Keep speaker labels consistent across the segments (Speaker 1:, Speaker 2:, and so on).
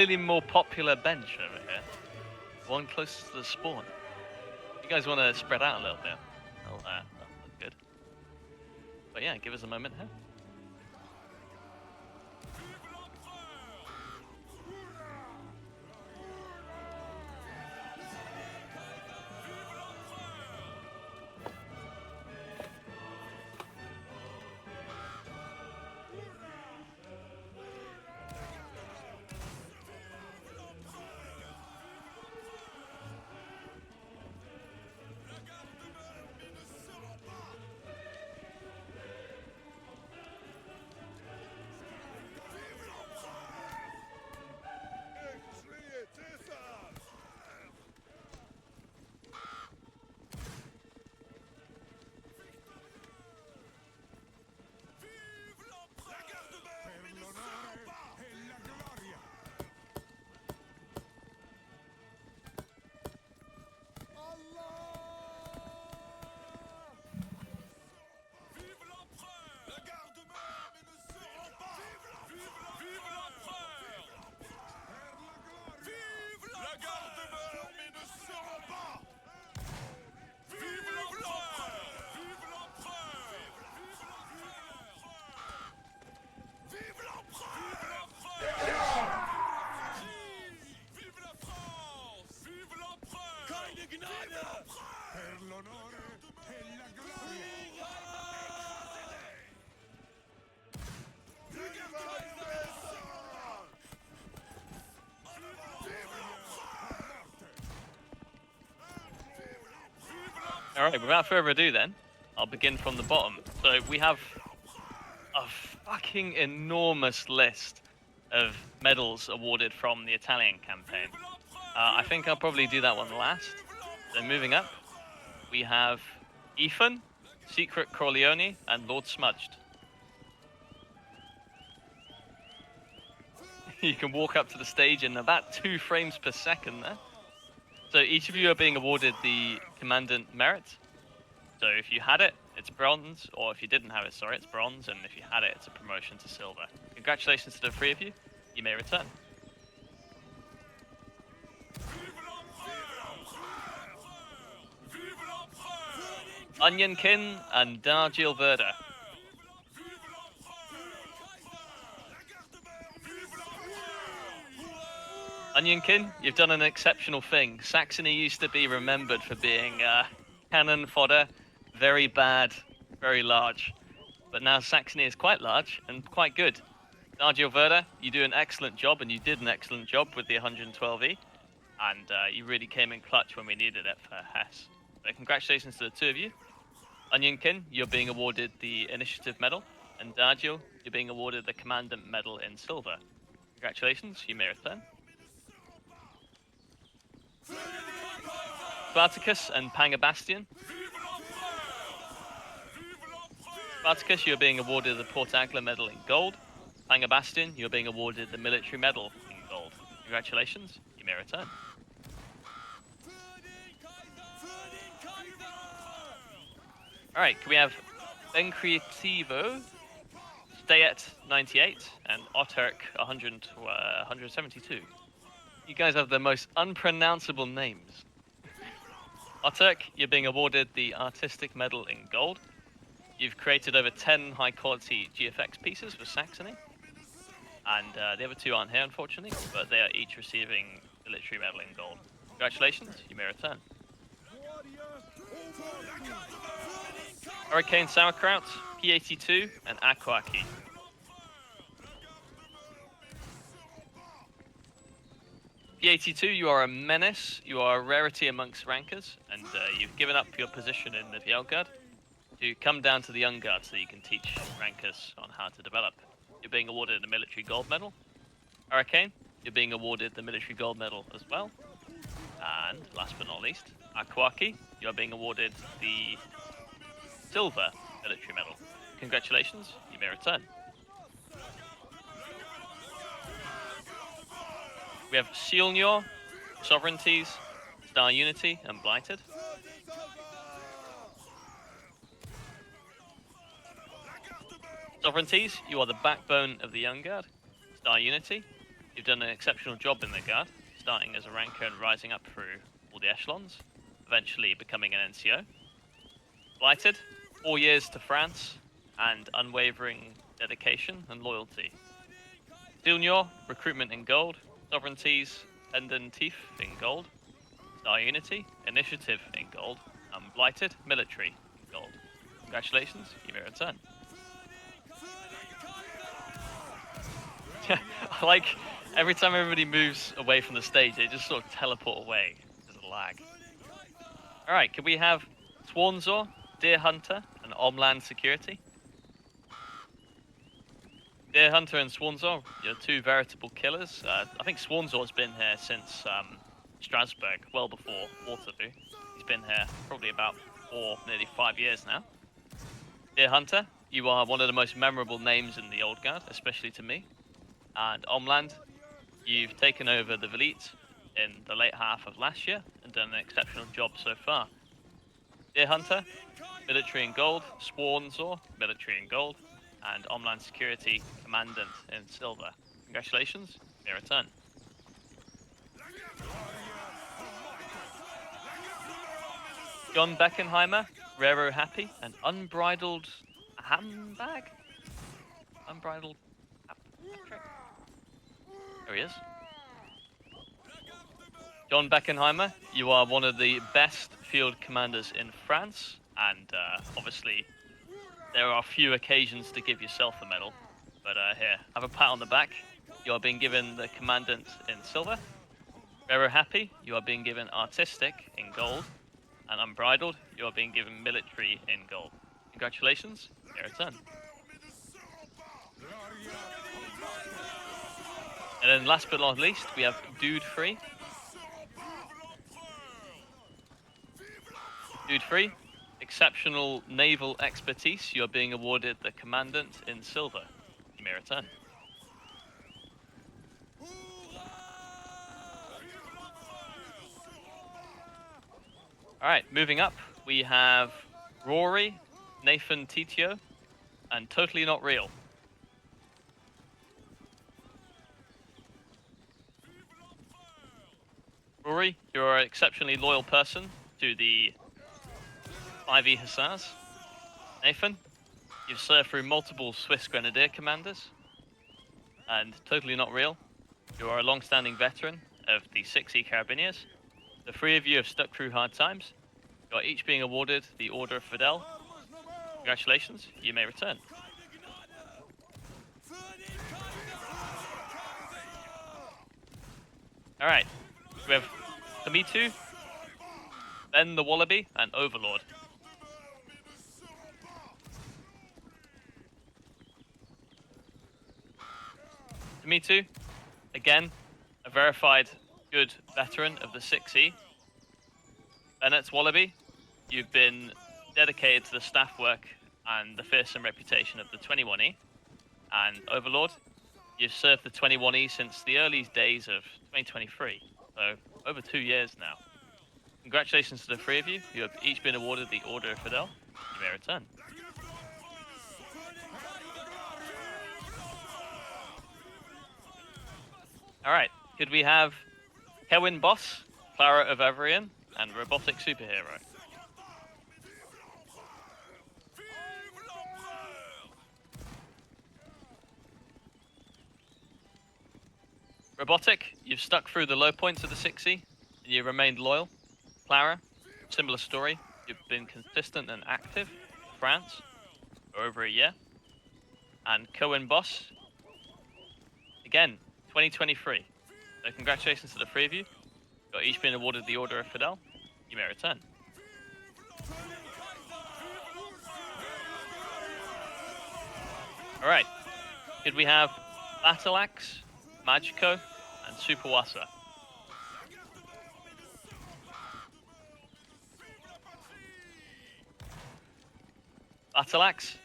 Speaker 1: Really more popular bench over here. One closest to the spawn. You guys want to spread out a little bit? That'll look good. But yeah, give us a moment here. Alright, without further ado then, I'll begin from the bottom. So we have a fucking enormous list of medals awarded from the Italian campaign. I think I'll probably do that one last. So moving up, we have Ethan, Secret Corleone, and Lord Smudged. You can walk up to the stage in about 2 frames per second there. So each of you are being awarded the Commandant Merit. So if you had it, it's bronze, or if you didn't have it, sorry, it's bronze, and if you had it, it's a promotion to silver. Congratulations to the 3 of you. You may return. Onionkin and Dargil Verda. Onionkin, you've done an exceptional thing. Saxony used to be remembered for being cannon fodder, very bad, very large. But now Saxony is quite large and quite good. Dargil Verda, you do an excellent job, and you did an excellent job with the 112E. And you really came in clutch when we needed it for Hess. So congratulations to the 2 of you. Onionkin, you're being awarded the Initiative Medal. And Dargil, you're being awarded the Commandant Medal in silver. Congratulations, you may return. Spartacus and Pangabastian. Spartacus, you're being awarded the Port Agla Medal in gold. Pangabastian, you're being awarded the Military Medal in gold. Congratulations, you may return. Alright, can we have Ben Creativo, Stayet 98, and Otterk 172. You guys have the most unpronounceable names. Otterk, you're being awarded the Artistic Medal in gold. You've created over 10 high-quality GFX pieces for Saxony. And the other 2 aren't here, unfortunately, but they are each receiving the Military Medal in gold. Congratulations, you may return. Hurricane Sauerkraut, P82, and Aquaki. P82, you are a menace, you are a rarity amongst rankers, and you've given up your position in the Fjellguard to come down to the Young Guard so you can teach rankers on how to develop. You're being awarded the Military Gold Medal. Hurricane, you're being awarded the Military Gold Medal as well. And last but not least, Aquaki, you're being awarded the Silver Military Medal. Congratulations, you may return. We have Silnor, Sovereignties, Star Unity, and Blighted. Sovereignties, you are the backbone of the Young Guard. Star Unity, You've done an exceptional job in the Guard, starting as a ranker and rising up through all the echelons, eventually becoming an NCO. Blighted, 4 years to France, and unwavering dedication and loyalty. Honneur, recruitment in gold, sovereignties, pendentif in gold, Star Unity, initiative in gold, and Blighted, military in gold. Congratulations, you may return. I like every time everybody moves away from the stage, they just sort of teleport away. There's a lag. Alright, could we have Swanzor, Deer Hunter, and Homeland Security? Deer Hunter and Swanzor, you're two veritable killers. I think Swanzor's been here since Strasbourg, well before Waterloo. He's been here probably about nearly 5 years now. Deer Hunter, you are one of the most memorable names in the Old Guard, especially to me. And Homeland, you've taken over the Velite in the late half of last year and done an exceptional job so far. Deer Hunter, military in gold, Swanzor, military in gold, and Homeland Security Commandant in silver. Congratulations, your return. John Beckenheimer, Raro Happy, and Unbridled Handbag? Unbridled Patrick? There he is. John Beckenheimer, you are one of the best field commanders in France, and obviously there are few occasions to give yourself a medal, but here, have a pat on the back. You are being given the Commandant in silver. Raro Happy, you are being given Artistic in gold, and Unbridled, you are being given Military in gold. Congratulations, your return. And then last but not least, we have Dude Free. Dude Free, exceptional naval expertise. You are being awarded the Commandant in silver. You may return. Alright, moving up, we have Rory, Nathan Titio, and Totally Not Real. Rory, you're an exceptionally loyal person to the 5e Hussars. Nathan, you've served through multiple Swiss Grenadier commanders. And Totally Not Real, you are a long-standing veteran of the 6e Carabiniers. The three of you have stuck through hard times. You are each being awarded the Order of Fidele. Congratulations, you may return. Alright, we have Kamitu, Ben the Wallaby, and Overlord. Kamitu, again, a verified good veteran of the 6E. Bennett's Wallaby, you've been dedicated to the staff work and the fearsome reputation of the 21E. And Overlord, you've served the 21E since the early days of 2023, so over 2 years now. Congratulations to the three of you. You have each been awarded the Order of Fidele. You may return. Alright, could we have Kewin Boss, Clara of Avrian, and Robotic Superhero? Robotic, you've stuck through the low points of the 6E, and you've remained loyal. Clara, similar story. You've been consistent and active in France for over a year. And Cohen Boss, again, 2023. So congratulations to the three of you. You've each been awarded the Order of Fidele. You may return. Alright, could we have Battle Axe, Magico, and Superwasa? Battle Axe,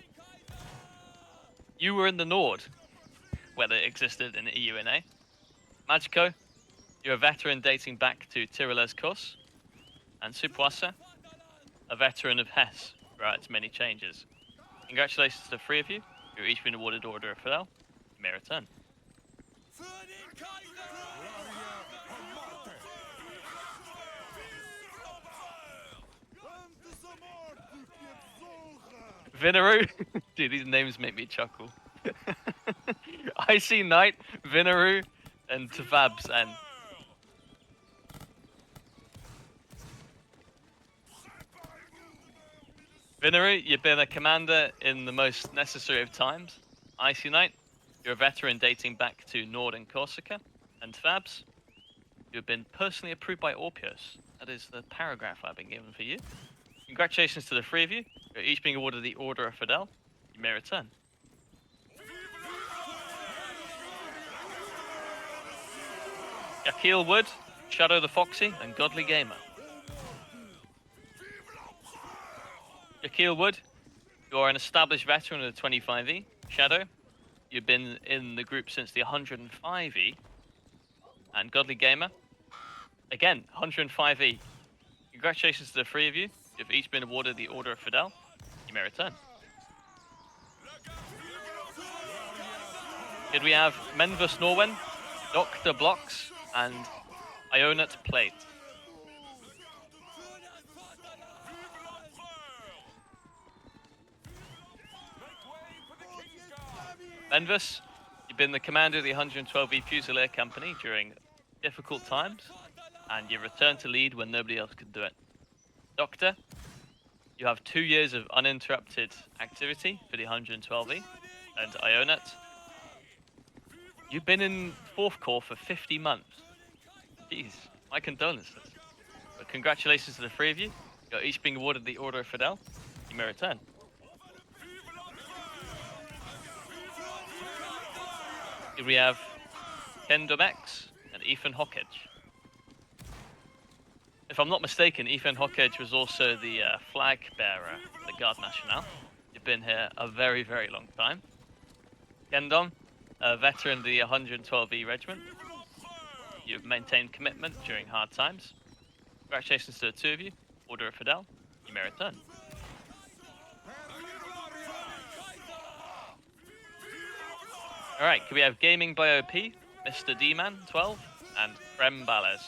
Speaker 1: you were in the Nord, where it existed in the EUNA. Magico, you're a veteran dating back to Tyrolese Kos. And Superwasa, a veteran of Hesse throughout its many changes. Congratulations to the three of you. You've each been awarded Order of Fidele. You may return. Vinneru. Dude, these names make me chuckle. Icy Knight, Vinneru, and Tavab's End. Vinneru, you've been a commander in the most necessary of times. Icy Knight, you're a veteran dating back to Nord and Corsica. And Tavab's, you've been personally approved by Orpios. That is the paragraph I've been given for you. Congratulations to the three of you. You're each being awarded the Order of Fidele. You may return. Yakil Wood, Shadow the Foxy, and Godly Gamer. Yakil Wood, you are an established veteran of the 25E. Shadow, you've been in the group since the 105E. And Godly Gamer, again, 105E. Congratulations to the three of you. You've each been awarded the Order of Fidele. You may return. Here we have Menvus Norwen, Dr. Blocks, and Ionut Plate. Menvus, you've been the commander of the 112E Fusilier Company during difficult times, and you've returned to lead when nobody else could do it. Doctor, you have 2 years of uninterrupted activity for the 112E, and Ionut, you've been in 4th Corps for 50 months. Jeez, my condolences. But congratulations to the three of you. You're each being awarded the Order of Fidele. You may return. Here we have Ken Domex and Ethan Hockage. If I'm not mistaken, Ethan Hockage was also the flag bearer for the Garde Nationale. You've been here a very, very long time. Kendom, a veteran of the 112E Regiment. You've maintained commitment during hard times. Congratulations to the two of you. Order of Fidele. You may return. Alright, can we have Gaming by OP, Mr. D-Man, 12, and Krem Balez.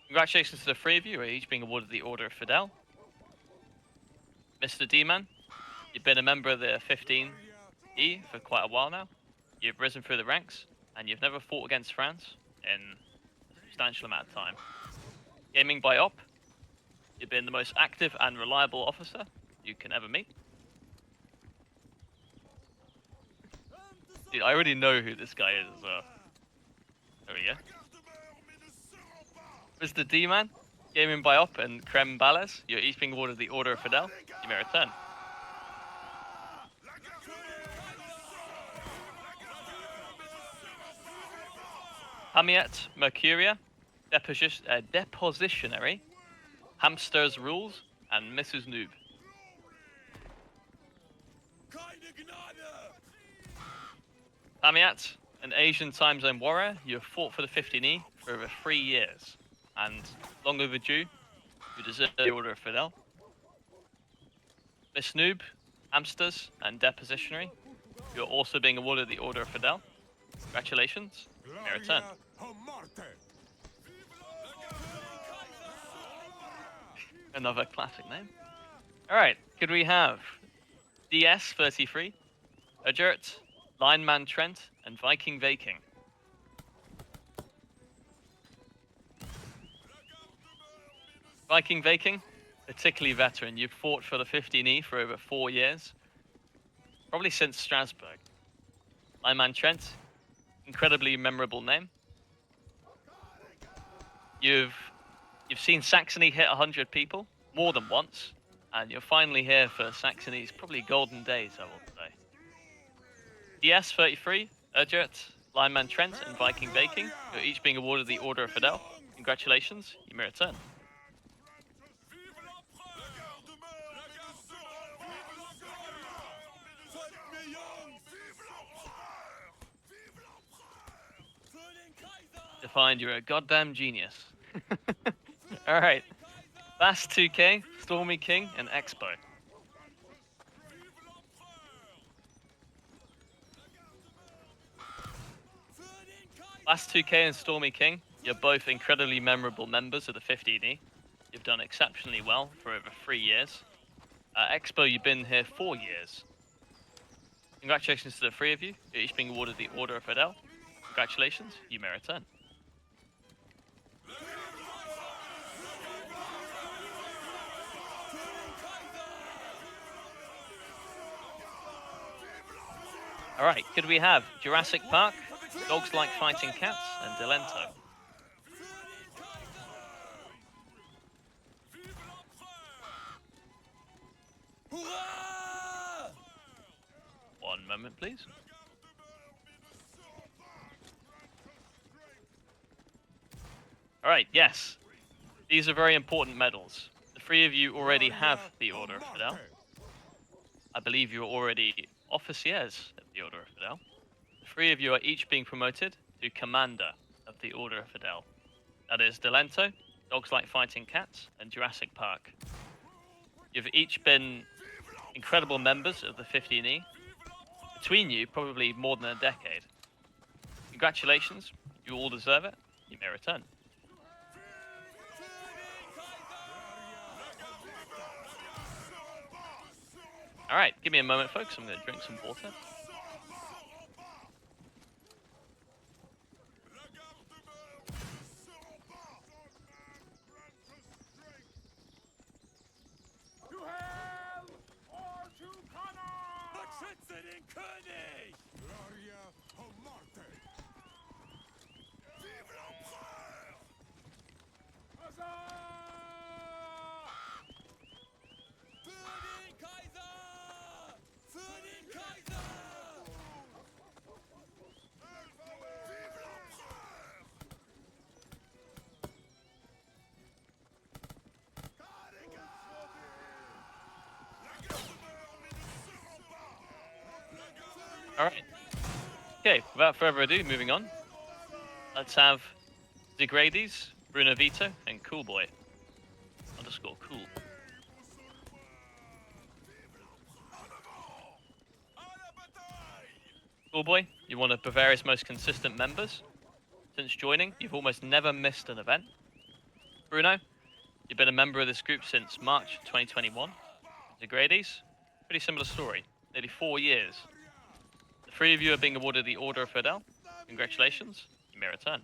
Speaker 1: Congratulations to the three of you who are each being awarded the Order of Fidele. Mr. D-Man, you've been a member of the 15E for quite a while now. You've risen through the ranks, and you've never fought against France in a substantial amount of time. Gaming by Op, you've been the most active and reliable officer you can ever meet. Dude, I already know who this guy is as well. There we go. Mr. D-Man, Gaming by Op, and Krem Balez, you're each being awarded the Order of Fidele. You may return. Hamiet Mercuria, Depositionary, Hamster's Rules, and Mrs. Noob. Hamiat, an Asian time zone warrior, you have fought for the 15E for over 3 years. And long overdue, you deserve the Order of Fidele. Miss Noob, Hamsters, and Depositionary, you're also being awarded the Order of Fidele. Congratulations. You may return. Another classic name. Alright, could we have DS33, Ajert, Lineman Trent, and Viking Vaking? Viking Vaking, particularly veteran. You've fought for the 15E for over 4 years. Probably since Strasbourg. Lineman Trent, incredibly memorable name. You've seen Saxony hit 100 people, more than once. And you're finally here for Saxony's probably golden days, I will say. DS33, Ajert, Lineman Trent, and Viking Vaking, you're each being awarded the Order of Fidele. Congratulations, you may return. Defined, you're a goddamn genius. Alright. Fast 2K, Stormy King, and Expo. Fast 2K and Stormy King, you're both incredibly memorable members of the 15E. You've done exceptionally well for over 3 years. Expo, you've been here 4 years. Congratulations to the 3 of you. You're each being awarded the Order of Fidele. Congratulations, you may return. Alright, could we have Jurassic Park, Dogs Like Fighting Cats, and Delento? One moment, please. Alright, yes. These are very important medals. The 3 of you already have the Order of Fidele. I believe you're already officiers of the Order of Fidele. The 3 of you are each being promoted to Commander of the Order of Fidele. That is Delento, Dogs Like Fighting Cats, and Jurassic Park. You've each been incredible members of the 15E. Between you, probably more than a decade. Congratulations, you all deserve it. You may return. Alright, give me a moment, folks. I'm going to drink some water. Alright. Okay, without further ado, moving on. Let's have Degrades, Bruno Vito, and Coolboy. _ cool. Coolboy, you're one of Bavaria's most consistent members. Since joining, you've almost never missed an event. Bruno, you've been a member of this group since March 2021. Degrades, pretty similar story, nearly 4 years. The 3 of you are being awarded the Order of Fidele. Congratulations, you may return.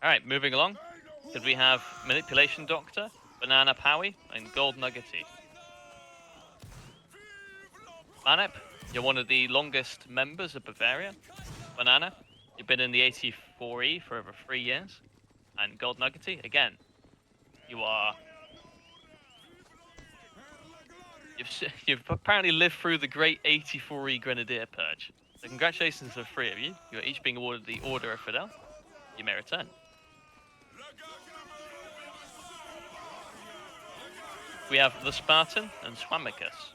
Speaker 1: Alright, moving along. Could we have Manipulation Doctor, Banana Powie, and Gold Nuggety? Manip, you're one of the longest members of Bavaria. Banana, you've been in the 84E for over 3 years. And Gold Nuggety, again, you've apparently lived through the great 84E Grenadier Purge. So congratulations to the 3 of you. You're each being awarded the Order of Fidele. You may return. We have the Spartan and Swamicus.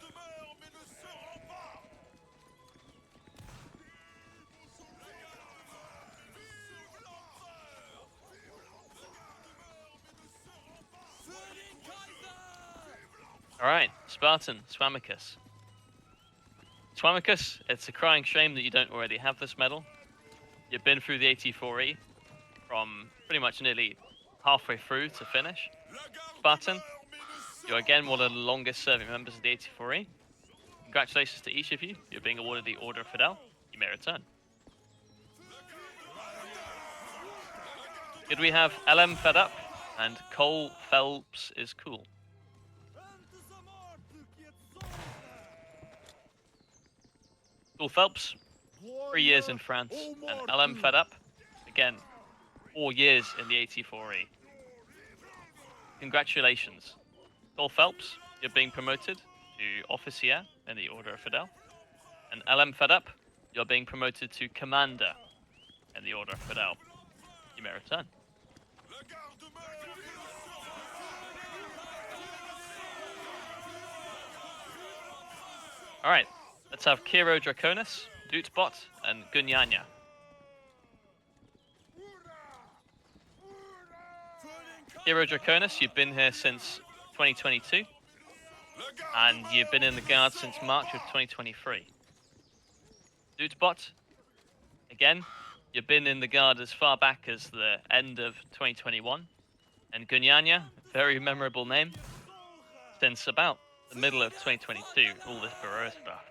Speaker 1: Alright, Spartan, Swamicus. Swamicus, it's a crying shame that you don't already have this medal. You've been through the 84E from pretty much nearly halfway through to finish. Spartan, you're again one of the longest serving members of the 84E. Congratulations to each of you. You're being awarded the Order of Fidele. You may return. Could we have LM Fed Up and Cole Phelps is cool? Cole Phelps, 3 years in France, and LM Fed Up, again, 4 years in the 84E. Congratulations. Cole Phelps, you're being promoted to Officier in the Order of Fidele. And LM Fed Up, you're being promoted to Commander in the Order of Fidele. You may return. Alright, Let's have Kiro Draconis, Dootbot, and Gunyanya. Kiro Draconis, you've been here since 2022, and you've been in the Guard since March of 2023. Dootbot, again, you've been in the Guard as far back as the end of 2021. And Gunyanya, very memorable name, since about the middle of 2022, all this Bureau stuff.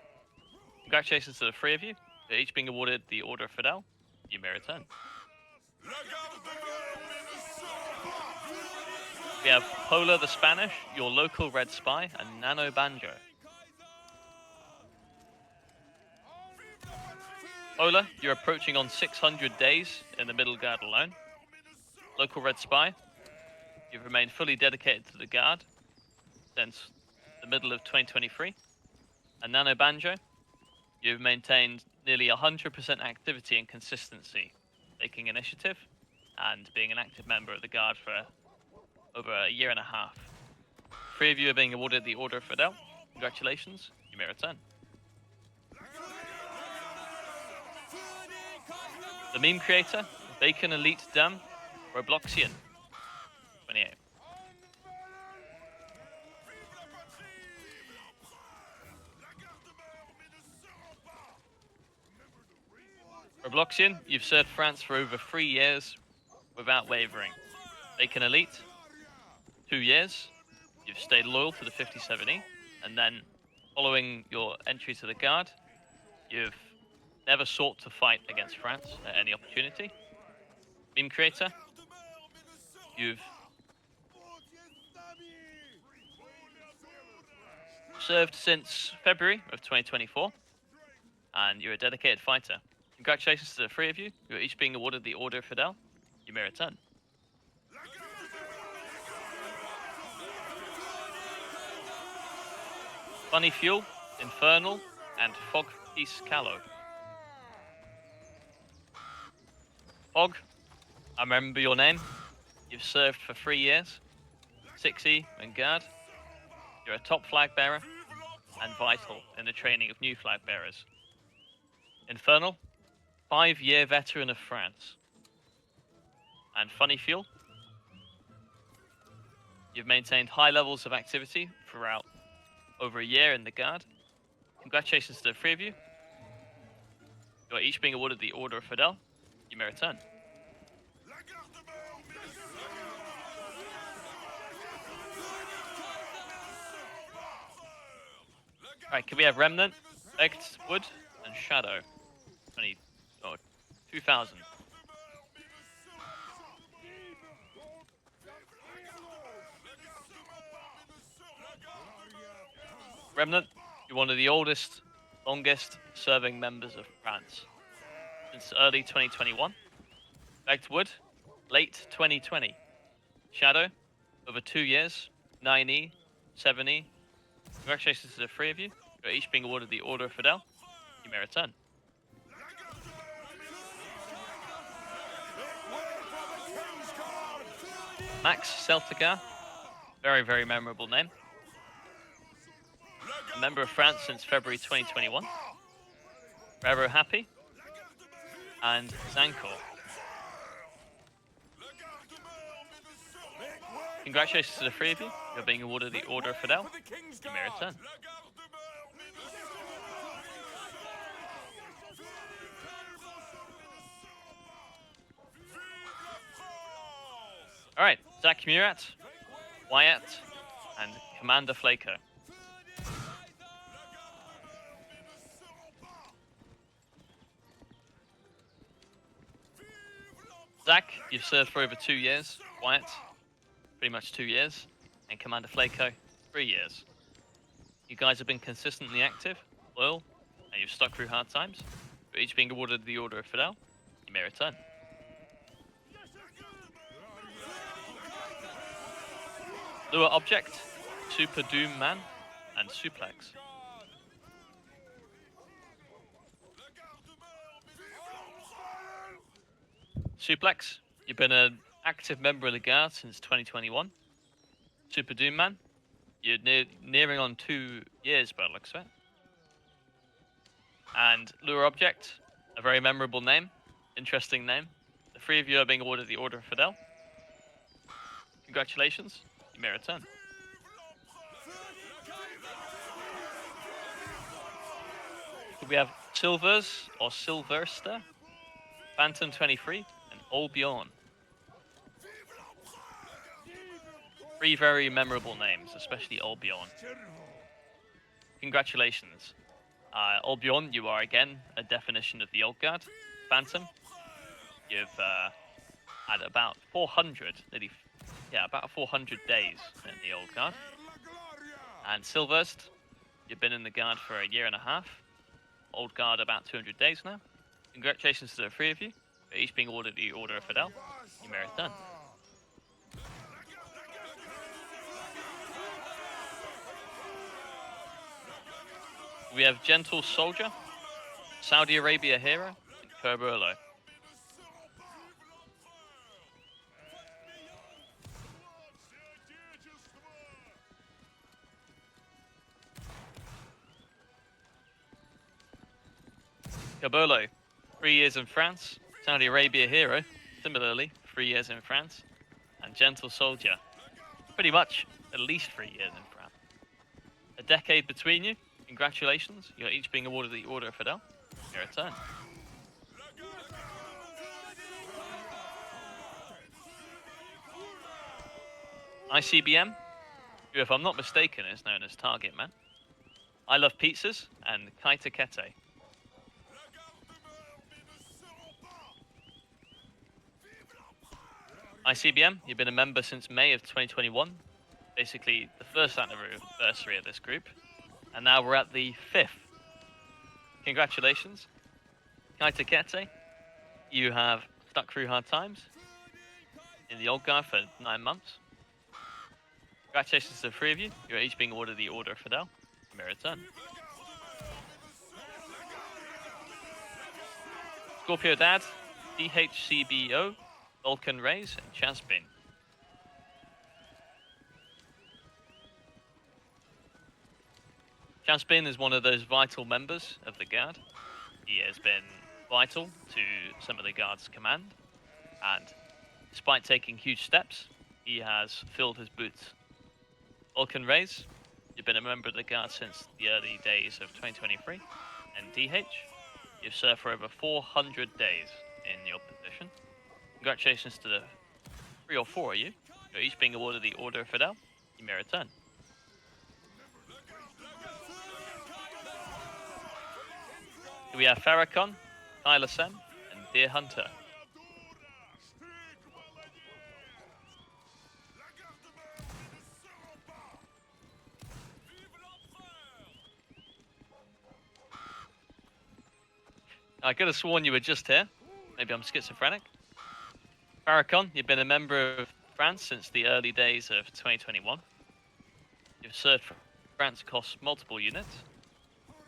Speaker 1: Congratulations to the three of you. You're each being awarded the Order of Fidele. You may return. We have Pola the Spanish, your local red spy, and Nano Banjo. Pola, you're approaching on 600 days in the Middle Guard alone. Local red spy, you've remained fully dedicated to the Guard since the middle of 2023. And Nano Banjo, you've maintained nearly 100% activity and consistency, taking initiative and being an active member of the Guard for over a year and a half. Three of you are being awarded the Order of Fidele. Congratulations, you may return. The meme creator, Bacon Elite Dam, Robloxian, 28. Robloxian, you've served France for over 3 years without wavering. Bacon Elite, 2 years. You've stayed loyal to the 57E, and then following your entry to the Guard, you've never sought to fight against France at any opportunity. Meme creator, you've served since February of 2024, and you're a dedicated fighter. Congratulations to the three of you. You're each being awarded the Order of Fidele. You may return. Funny Fuel, Infernal, and Fog Peace Callow. Fog, I remember your name. You've served for 3 years. 6E and Guard. You're a top flag bearer and vital in the training of new flag bearers. Infernal, 5-year veteran of France. And Funny Fuel, you've maintained high levels of activity throughout over a year in the Guard. Congratulations to the three of you. You are each being awarded the Order of Fidele. You may return. Alright, can we have Remnant, Begged Wood, and Shadow? 2000. Remnant, you're one of the oldest, longest serving members of France since early 2021. Begged Wood, late 2020. Shadow, over 2 years, 9E, 7E. Congratulations to the three of you. You're each being awarded the Order of Fidele. You may return. Max Celtigar, very, very memorable name. A member of France since February 2021. Raro Happy, and Zancor. Congratulations to the three of you. You're being awarded the Order of Fidele. You may return. Alright, Zach Murat, Wyatt, and Commander Flaco. Zach, you've served for over 2 years. Wyatt, pretty much 2 years. And Commander Flaco, 3 years. You guys have been consistently active, loyal, and you've stuck through hard times. You're each being awarded the Order of Fidele. You may return. Lure Object, Super Doom Man, and Suplex. Suplex, you've been an active member of the Guard since 2021. Super Doom Man, you're nearing on 2 years by the looks of it. And lure object, a very memorable name, interesting name. The three of you are being awarded the Order of Fidele. Congratulations, you may return. We have Silvers or Silverster, Phantom 23, and Olbjorn. Three very memorable names, especially Olbjorn. Congratulations. Olbjorn, you are again a definition of the Old Guard. Phantom, you've had about 400, about 400 days in the Old Guard. And Silverst, you've been in the Guard for a year and a half. Old Guard about 200 days now. Congratulations to the three of you for each being awarded the Order of Fidele. You may return. We have Gentle Soldier, Saudi Arabia Hero, and Kerberlo. Kerberlo, 3 years in France. Saudi Arabia Hero, similarly, 3 years in France. And Gentle Soldier, pretty much at least 3 years in France. A decade between you. Congratulations, you're each being awarded the Order of Fidele. Your return. ICBM, who if I'm not mistaken is known as Target Man. I Love Pizzas and Kaita Kete. ICBM, you've been a member since May of 2021, basically the first anniversary of this group, and now we're at the 5th. Congratulations. Kaita Kete, you have stuck through hard times in the Old Guard for 9 months. Congratulations to the three of you. You're each being awarded the Order of Fidele. You may return. Scorpio Dad, DHCBO, Vulcan Rays, and Chaspin. Chaspin is one of those vital members of the Guard. He has been vital to some of the Guard's command, and despite taking huge steps, he has filled his boots. Vulcan Rays, you've been a member of the Guard since the early days of 2023, and DH, you've served for over 400 days in your position. Congratulations to the 3 or 4 of you. You're each being awarded the Order of Fidele. You may return. Here we have Farrakhan, Tyler Sen, and Deer Hunter. I could have sworn you were just here. Maybe I'm schizophrenic. Farrakhan, you've been a member of France since the early days of 2021. You've served for France across multiple units.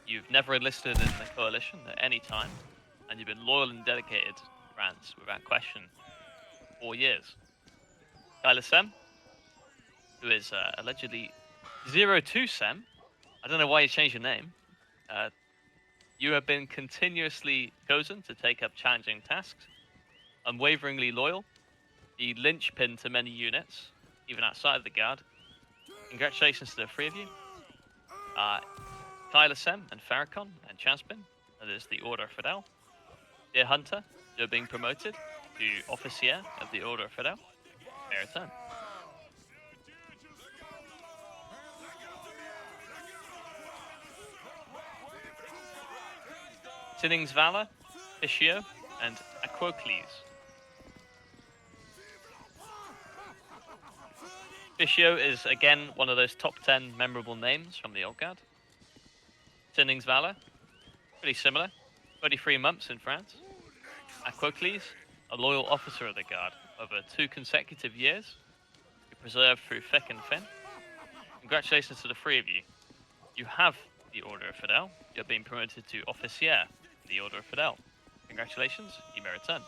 Speaker 1: You've never enlisted in the coalition at any time, and you've been loyal and dedicated to France without question for 4 years. Tyler Sem, who is allegedly 02 Sem. I don't know why you changed your name. You have been continuously chosen to take up challenging tasks, unwaveringly loyal, the linchpin to many units, even outside of the Guard. Congratulations to the three of you. Tyler Sem and Farrakhan and Chaspin, that is the Order of Fidele. Dear Hunter, you're being promoted to Officier of the Order of Fidele. May return. Tinning's Valor, Fischio, and Aquocles. Fischio is again one of those top 10 memorable names from the Old Guard. Tinning's Valor, pretty similar, 23 months in France. Aquocles, a loyal officer of the Guard over 2 consecutive years, who preserved through thick and thin. Congratulations to the three of you. You have the Order of Fidele. You're being promoted to Officier in the Order of Fidele. Congratulations, you may return.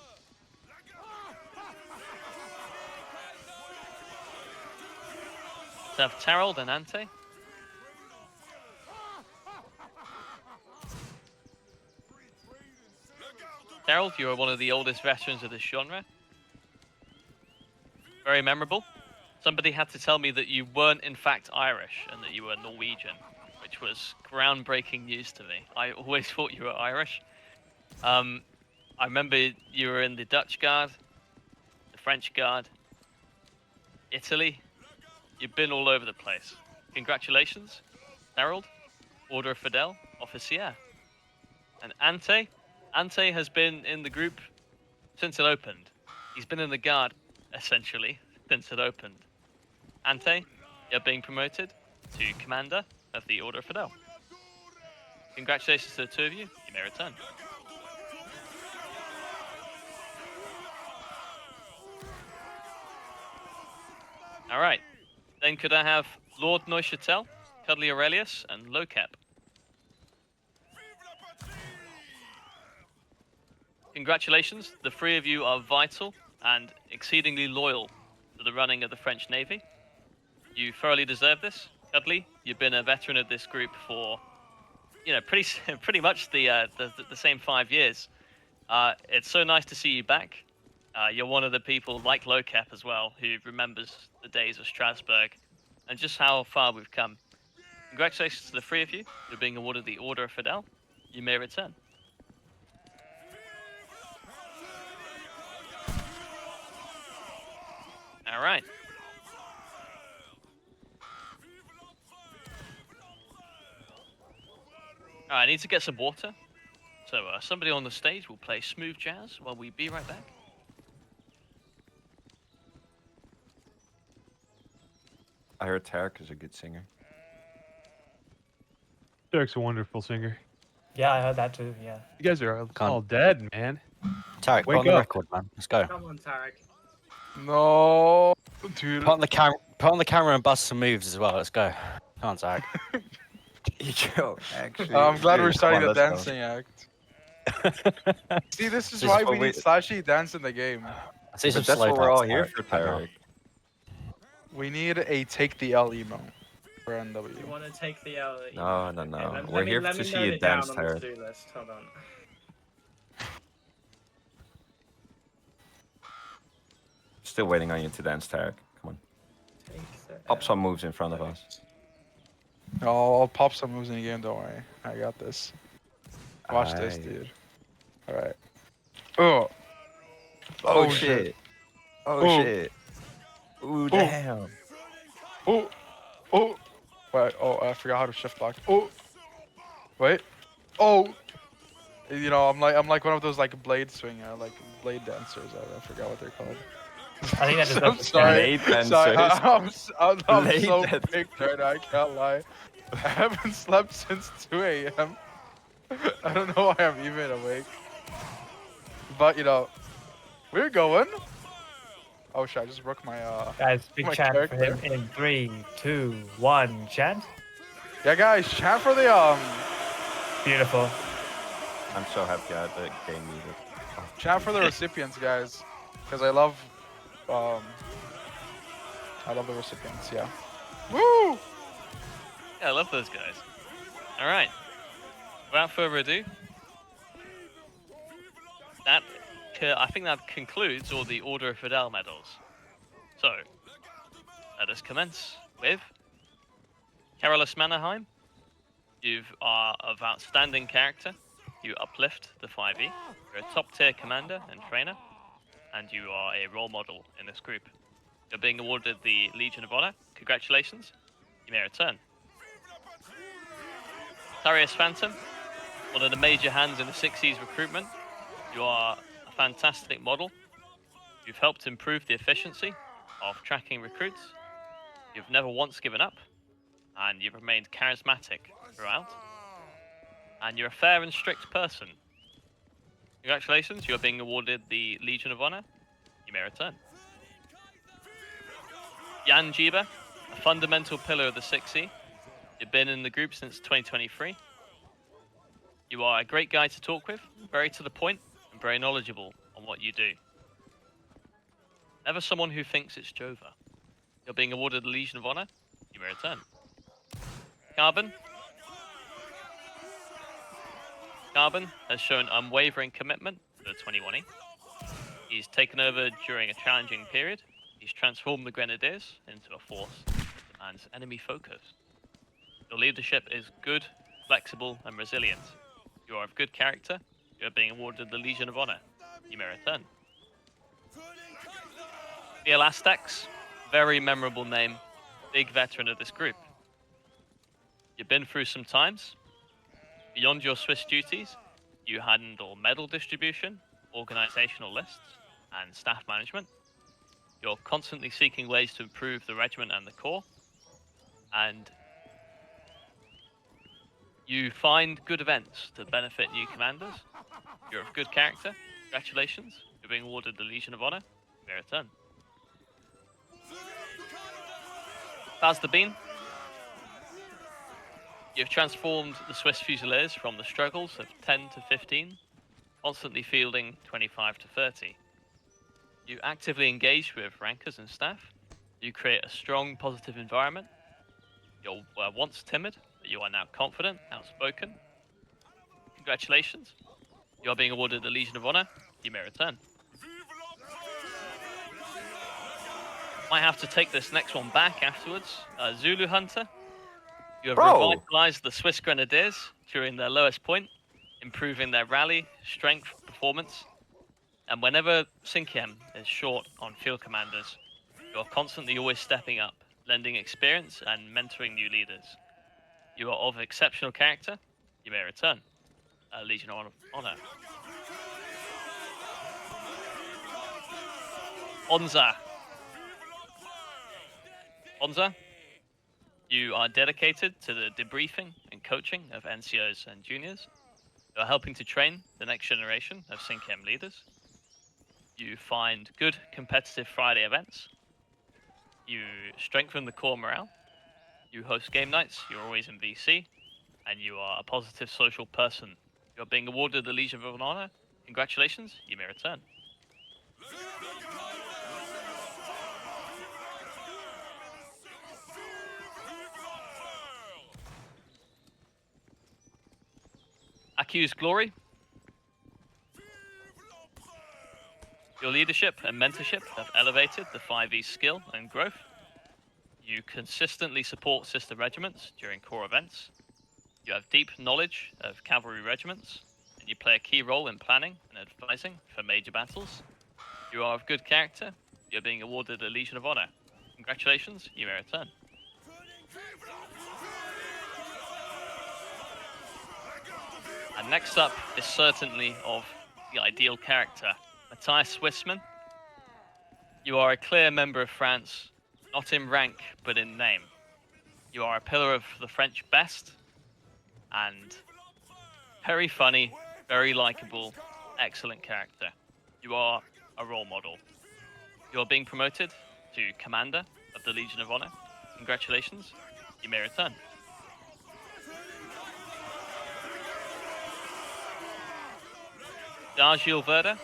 Speaker 1: Let's have Terrell Denante. Harold, you are one of the oldest veterans of this genre. Very memorable. Somebody had to tell me that you weren't in fact Irish and that you were Norwegian, which was groundbreaking news to me. I always thought you were Irish. I remember you were in the Dutch Guard, the French Guard, Italy. You've been all over the place. Congratulations, Harold, Order of Fidele, Officier. And Ante has been in the group since it opened. He's been in the Guard, essentially, since it opened. Ante, you're being promoted to Commander of the Order of Fidele. Congratulations to the two of you. You may return. All right. Then could I have Lord Neuchatel, Cuddly Aurelius, and Locap? Congratulations. The three of you are vital and exceedingly loyal to the running of the French Navy. You thoroughly deserve this. Cuddly, you've been a veteran of this group for, pretty much the same 5 years. It's so nice to see you back. You're one of the people, like Locap as well, who remembers the days of Strasbourg and just how far we've come. Congratulations to the three of you. You're being awarded the Order of Fidele. You may return. All right. I need to get some water. So somebody on the stage will play smooth jazz while we be right back.
Speaker 2: I heard Tarek is a good singer.
Speaker 3: Derek's a wonderful singer.
Speaker 4: Yeah, I heard that too, yeah.
Speaker 3: You guys are all dead, man.
Speaker 5: Tarek, put
Speaker 3: Wake
Speaker 5: on the
Speaker 3: up.
Speaker 5: record, man. Let's go.
Speaker 6: Come on, Tarek.
Speaker 7: No, dude.
Speaker 5: Put on the camera and bust some moves as well. Let's go. Come on, Tarek.
Speaker 2: Yo, actually.
Speaker 7: I'm glad we're
Speaker 2: dude,
Speaker 7: starting
Speaker 2: come
Speaker 7: the
Speaker 2: on, let's go.
Speaker 7: dancing act. See, this is
Speaker 5: This
Speaker 7: why
Speaker 5: is
Speaker 7: we
Speaker 5: what
Speaker 7: need slashy dance in the game.
Speaker 5: I see some
Speaker 2: But that's
Speaker 5: slow
Speaker 2: what we're all
Speaker 5: dance,
Speaker 2: here
Speaker 5: Tarek,
Speaker 2: for,
Speaker 5: right now.
Speaker 2: Tarek.
Speaker 7: We need a take the L emo for NW.
Speaker 6: You want to take the L?
Speaker 2: No, no, no. We're here to see you
Speaker 6: note it
Speaker 2: dance,
Speaker 6: down on the
Speaker 2: Tarek.
Speaker 6: to-do list. Hold on.
Speaker 2: Still waiting on you to dance, Tarek. Come on.
Speaker 6: Take the
Speaker 2: Pop
Speaker 6: L.
Speaker 2: some moves in front of us.
Speaker 7: I'll pop some moves in the game, don't worry. I got this. Watch this,
Speaker 2: Aye.
Speaker 7: dude. Alright. Oh.
Speaker 2: Oh, shit. Oh,
Speaker 7: Oh.
Speaker 2: shit. Ooh, damn.
Speaker 7: Oh. Oh. Wait, I forgot how to shift block. Oh. Wait. Oh. You know, I'm like one of those like blade swinger, like blade dancers. I forgot what they're called.
Speaker 4: I think that deserves
Speaker 7: I'm
Speaker 4: a
Speaker 7: sorry.
Speaker 2: Blade
Speaker 7: Sorry,
Speaker 2: dancers.
Speaker 7: I'm
Speaker 2: Blade
Speaker 7: so
Speaker 2: dancers.
Speaker 7: big right now, I can't lie. I haven't slept since 2 a.m. I don't know why I'm even awake. But, you know, we're going. Oh shit, I just broke my,
Speaker 4: Guys, big
Speaker 7: my
Speaker 4: chant for him
Speaker 7: character.
Speaker 4: in 3, 2, 1, chant.
Speaker 7: Yeah, guys, chant for the,
Speaker 4: Beautiful.
Speaker 2: I'm so happy I had the game music.
Speaker 7: chant for the recipients, guys. Because I love the recipients, yeah. Woo!
Speaker 1: Yeah, I love those guys. All right. Without further ado, I think that concludes all the Order of Fidele medals. So, let us commence with Carolus Mannerheim. You are of outstanding character. You uplift the 5e. You're a top-tier commander and trainer, and you are a role model in this group. You're being awarded the Legion of Honor. Congratulations. You may return. Tarius Phantom, one of the major hands in the 6E's recruitment. You are a fantastic model. You've helped improve the efficiency of tracking recruits. You've never once given up, and you've remained charismatic throughout. And you're a fair and strict person. Congratulations, you're being awarded the Legion of Honor. You may return. Jan Jiba, a fundamental pillar of the 6E. You've been in the group since 2023. You are a great guy to talk with, very to the point, and very knowledgeable on what you do. Never someone who thinks it's Jova. You're being awarded the Legion of Honor. You may return. Carbon. Carbon has shown unwavering commitment the 21E. He's taken over during a challenging period. He's transformed the Grenadiers into a force that demands enemy focus. Your leadership is good, flexible, and resilient. You are of good character. You are being awarded the Legion of Honor. You may return. The Elastics, very memorable name, big veteran of this group. You've been through some times. Beyond your Swiss duties, you handle medal distribution, organizational lists, and staff management. You're constantly seeking ways to improve the regiment and the corps. And you find good events to benefit new commanders. You're of good character. Congratulations. You're being awarded the Legion of Honor. You may return. How's the been? You've transformed the Swiss Fusiliers from the struggles of 10 to 15, constantly fielding 25 to 30. You actively engage with rankers and staff. You create a strong, positive environment. You were once timid, but you are now confident, outspoken. Congratulations. You are being awarded the Legion of Honor. You may return. Might have to take this next one back afterwards. Zulu Hunter. You have revitalized the Swiss Grenadiers during their lowest point, improving their rally, strength, performance. And whenever Cinquième is short on field commanders, you are constantly always stepping up, lending experience and mentoring new leaders. You are of exceptional character. You may return. Legion of Honor. Onza, you are dedicated to the debriefing and coaching of NCOs and juniors. You are helping to train the next generation of Cinquième leaders. You find good competitive Friday events. You strengthen the core morale. You host game nights. You're always in VC. And you are a positive social person. You're being awarded the Legion of Honor. Congratulations. You may return. Accused Glory. Your leadership and mentorship have elevated the 5E's skill and growth. You consistently support sister regiments during core events. You have deep knowledge of cavalry regiments, and you play a key role in planning and advising for major battles. You are of good character. You're being awarded the Legion of Honor. Congratulations, you may return. And next up is certainly of the ideal character, Matthias Swissman. You are a clear member of France, not in rank, but in name. You are a pillar of the French best, and very funny, very likable, excellent character. You are a role model. You are being promoted to Commander of the Legion of Honor. Congratulations, you may return. D'Argile Verda.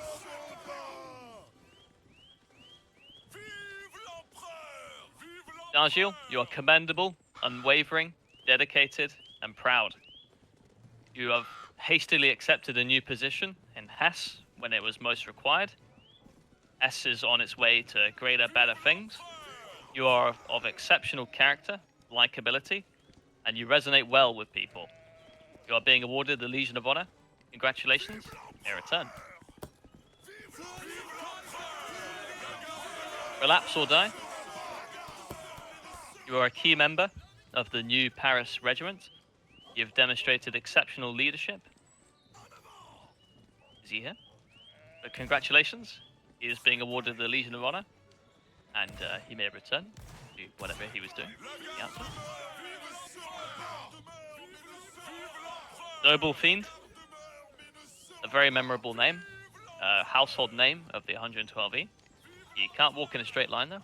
Speaker 1: D'Argile, you are commendable, unwavering, dedicated, and proud. You have hastily accepted a new position in Hesse when it was most required. Hesse is on its way to greater, better things. You are of exceptional character, likability, and you resonate well with people. You are being awarded the Legion of Honor. Congratulations, may return. Relapse or die. You are a key member of the new Paris Regiment. You have demonstrated exceptional leadership. Is he here? But congratulations. He is being awarded the Legion of Honor. And he may return to whatever he was doing. The answer. Noble Fiend. A very memorable name. Household name of the 112E. You can't walk in a straight line though.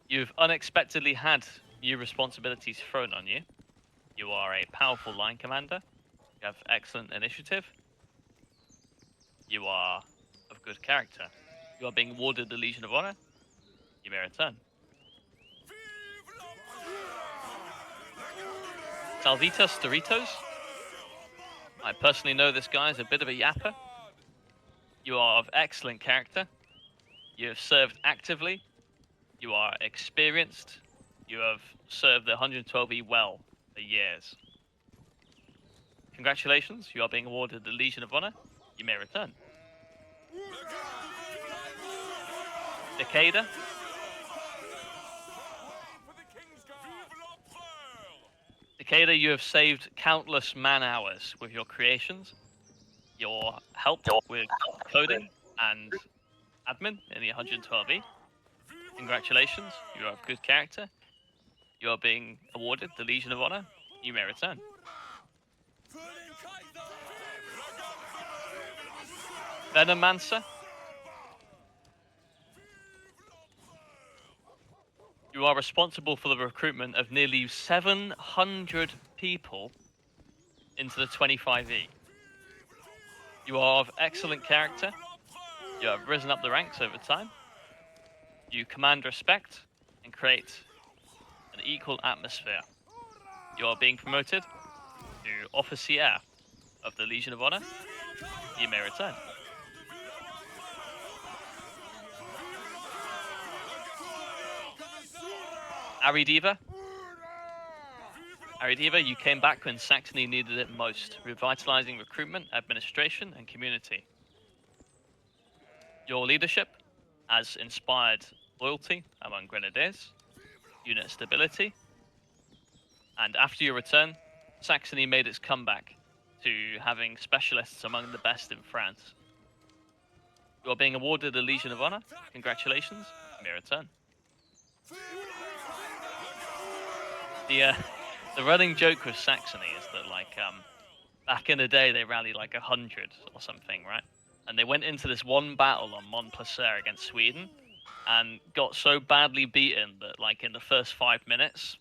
Speaker 1: You've unexpectedly had new responsibilities thrown on you. You are a powerful line commander. You have excellent initiative. You are of good character. You are being awarded the Legion of Honor. You may return. Salvitas Doritos. I personally know this guy is a bit of a yapper. You are of excellent character. You have served actively. You are experienced. You have served the 112E well for years. Congratulations, you are being awarded the Legion of Honor. You may return. Decader. Decader, you have saved countless man-hours with your creations, your help with coding and admin in the 112E. Congratulations, you are of good character. You are being awarded the Legion of Honor. You may return. Venomancer. You are responsible for the recruitment of nearly 700 people into the 25E. You are of excellent character. You have risen up the ranks over time. You command respect and create an equal atmosphere. You are being promoted to Officier of the Legion of Honor. You may return. Aridiva. Aridiva, you came back when Saxony needed it most, revitalizing recruitment, administration, and community. Your leadership has inspired loyalty among grenadiers, unit stability, and after your return, Saxony made its comeback to having specialists among the best in France. You are being awarded the Legion of Honor. Congratulations, you may return. The running joke with Saxony is that, like, back in the day, they rallied like 100 or something, right? And they went into this one battle on Mont Plaisir against Sweden and got so badly beaten that, like, in the first 5 minutes,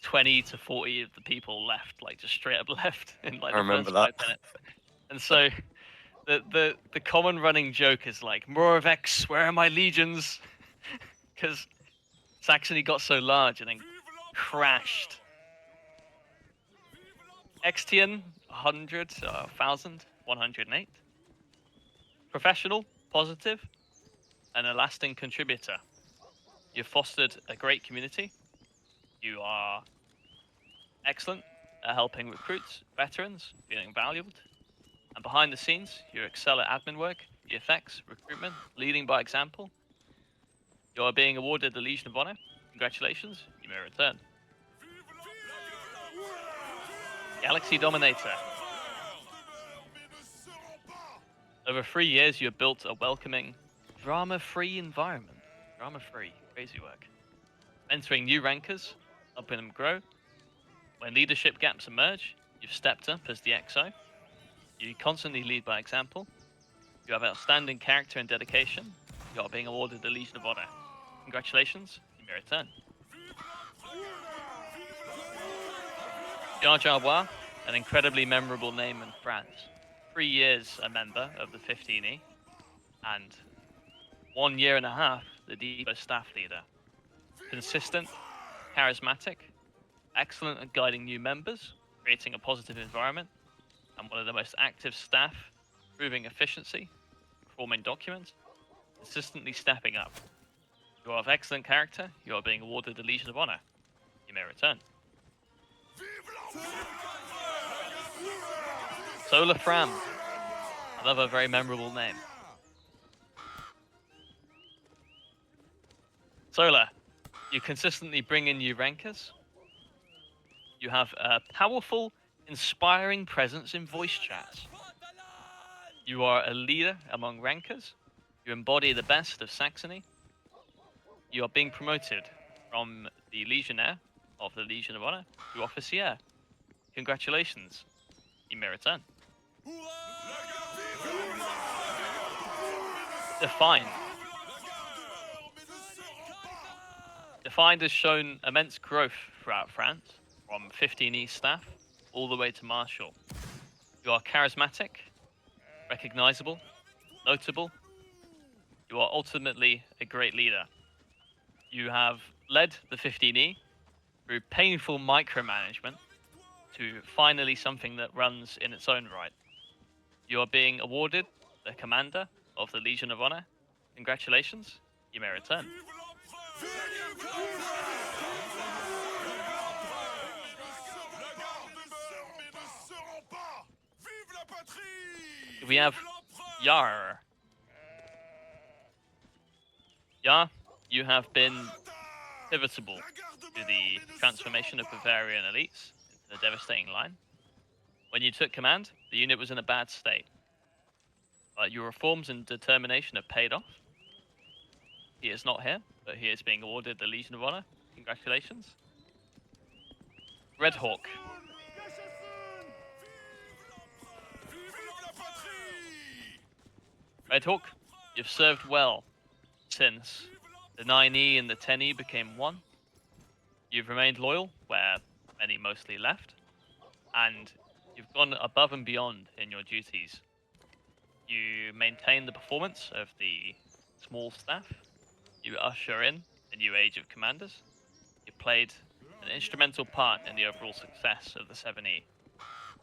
Speaker 1: 20 to 40 of the people left, like, just straight up left in, like, the first 5 minutes. And so the common running joke is, like, Moravex, where are my legions? Because Saxony got so large and then crashed. Extian, 100, 1,000, 108. Professional, positive, and a lasting contributor. You've fostered a great community. You are excellent at helping recruits, veterans, feeling valued. And behind the scenes, you excel at admin work, VFX, recruitment, leading by example. You are being awarded the Legion of Honor. Congratulations, you may return. Galaxy Dominator. Over 3 years, you have built a welcoming, drama-free environment. Drama-free, crazy work. Mentoring new rankers, helping them grow. When leadership gaps emerge, you've stepped up as the XO. You constantly lead by example. You have outstanding character and dedication. You are being awarded the Legion of Honor. Congratulations, you may return. Jar Jar War, an incredibly memorable name in France. 3 years a member of the 15E, and 1 year and a half the Depot staff leader. Consistent, charismatic, excellent at guiding new members, creating a positive environment, and one of the most active staff, proving efficiency, performing documents, consistently stepping up. You are of excellent character. You are being awarded the Legion of Honor. You may return. Solar Fram, another very memorable name. Solar, you consistently bring in new rankers. You have a powerful, inspiring presence in voice chats. You are a leader among rankers. You embody the best of Saxony. You are being promoted from the Legionnaire of the Legion of Honor to Officier. Congratulations. You may return. Defined. Defined has shown immense growth throughout France, from 15E staff all the way to Marshal. You are charismatic, recognizable, notable. You are ultimately a great leader. You have led the 15E through painful micromanagement to finally something that runs in its own right. You are being awarded the Commander of the Legion of Honor. Congratulations, you may return. We have Yar. Yar, you have been pivotal to the transformation of Bavarian elites into the devastating line. When you took command, the unit was in a bad state. But your reforms and determination have paid off. He is not here, but he is being awarded the Legion of Honor. Congratulations. Red Hawk. Red Hawk, you've served well since the 9E and the 10E became one. You've remained loyal, where many mostly left, and you've gone above and beyond in your duties. You maintain the performance of the small staff. You usher in a new age of commanders. You played an instrumental part in the overall success of the 7E.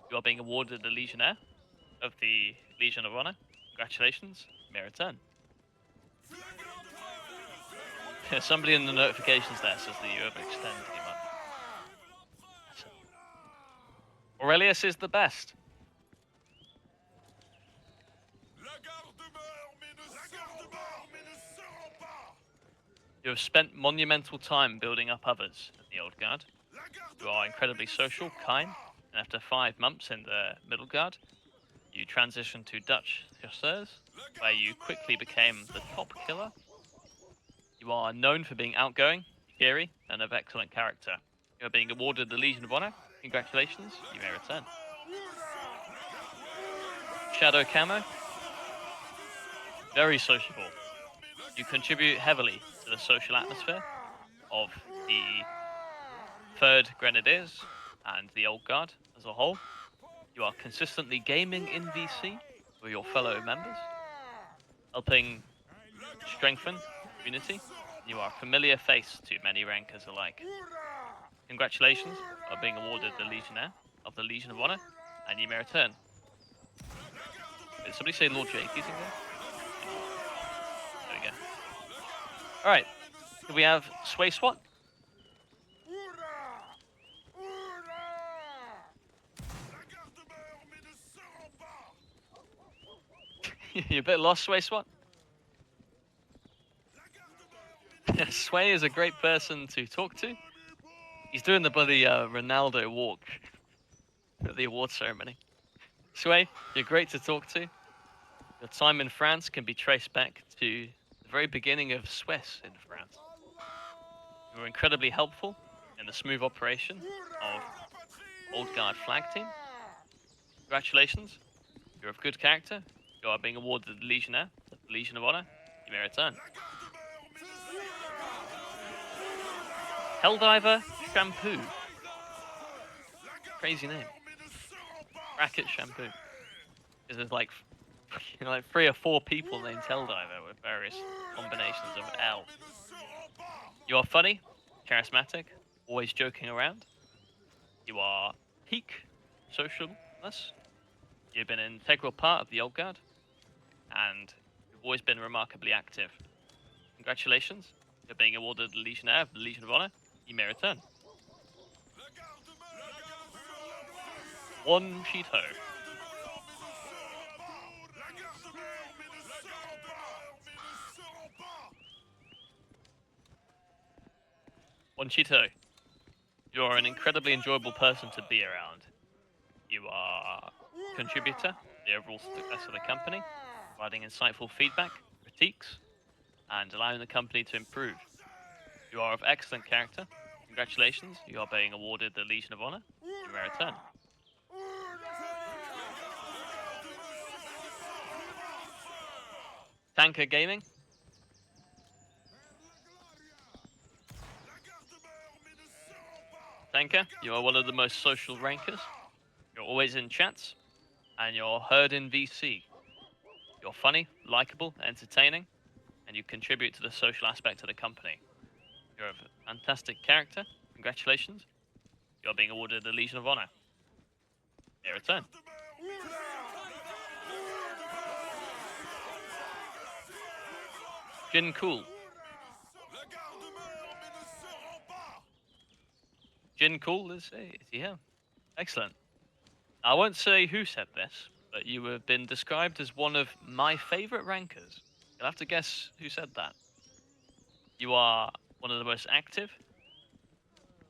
Speaker 1: You are being awarded the Legionnaire of the Legion of Honor. Congratulations, you may return. Somebody in the notifications there says that you overextend too much. Aurelius is the best. You have spent monumental time building up others in the Old Guard. You are incredibly social, kind, and after 5 months in the Middle Guard, you transitioned to Dutch Chasseurs, where you quickly became the top killer. You are known for being outgoing, fiery, and of excellent character. You are being awarded the Legion of Honor. Congratulations, you may return. Shadow Camo. Very sociable. You contribute heavily to the social atmosphere of the 3rd Grenadiers and the Old Guard as a whole. You are consistently gaming in VC with your fellow members, helping strengthen unity. You are a familiar face to many rankers alike. Congratulations on being awarded the Legionnaire of the Legion of Honor, and you may return. Did somebody say Lord Jakey's in there? There we go. Alright, so we have Sway SWAT. You're a bit lost, Sway SWAT? Sway is a great person to talk to. He's doing the bloody Ronaldo walk at the award ceremony. Sway, you're great to talk to. Your time in France can be traced back to the very beginning of Swiss in France. You were incredibly helpful in the smooth operation of Old Guard flag team. Congratulations, you're of good character. You are being awarded the Legionnaire, the Legion of Honor. You may return. Helldiver Shampoo. Crazy name. Racket Shampoo. Because there's like 3 or 4 people named Helldiver with various combinations of L. You are funny, charismatic, always joking around. You are peak socialness. You've been an integral part of the Old Guard, and you've always been remarkably active. Congratulations, you're being awarded the Legionnaire of the Legion of Honor. You may return. One Cheeto. One Cheeto. You're an incredibly enjoyable person to be around. You are a contributor to the overall success of the company, providing insightful feedback, critiques, and allowing the company to improve. You are of excellent character. Congratulations, you are being awarded the Legion of Honor. You may return. Tanker Gaming. Tanker, you are one of the most social rankers. You're always in chats, and you're heard in VC. You're funny, likable, entertaining, and you contribute to the social aspect of the company. You're a fantastic character. Congratulations. You're being awarded the Legion of Honor. May return. Jin Cool. Jin Cool is he here? Excellent. I won't say who said this, but you have been described as one of my favorite rankers. You'll have to guess who said that. You are one of the most active.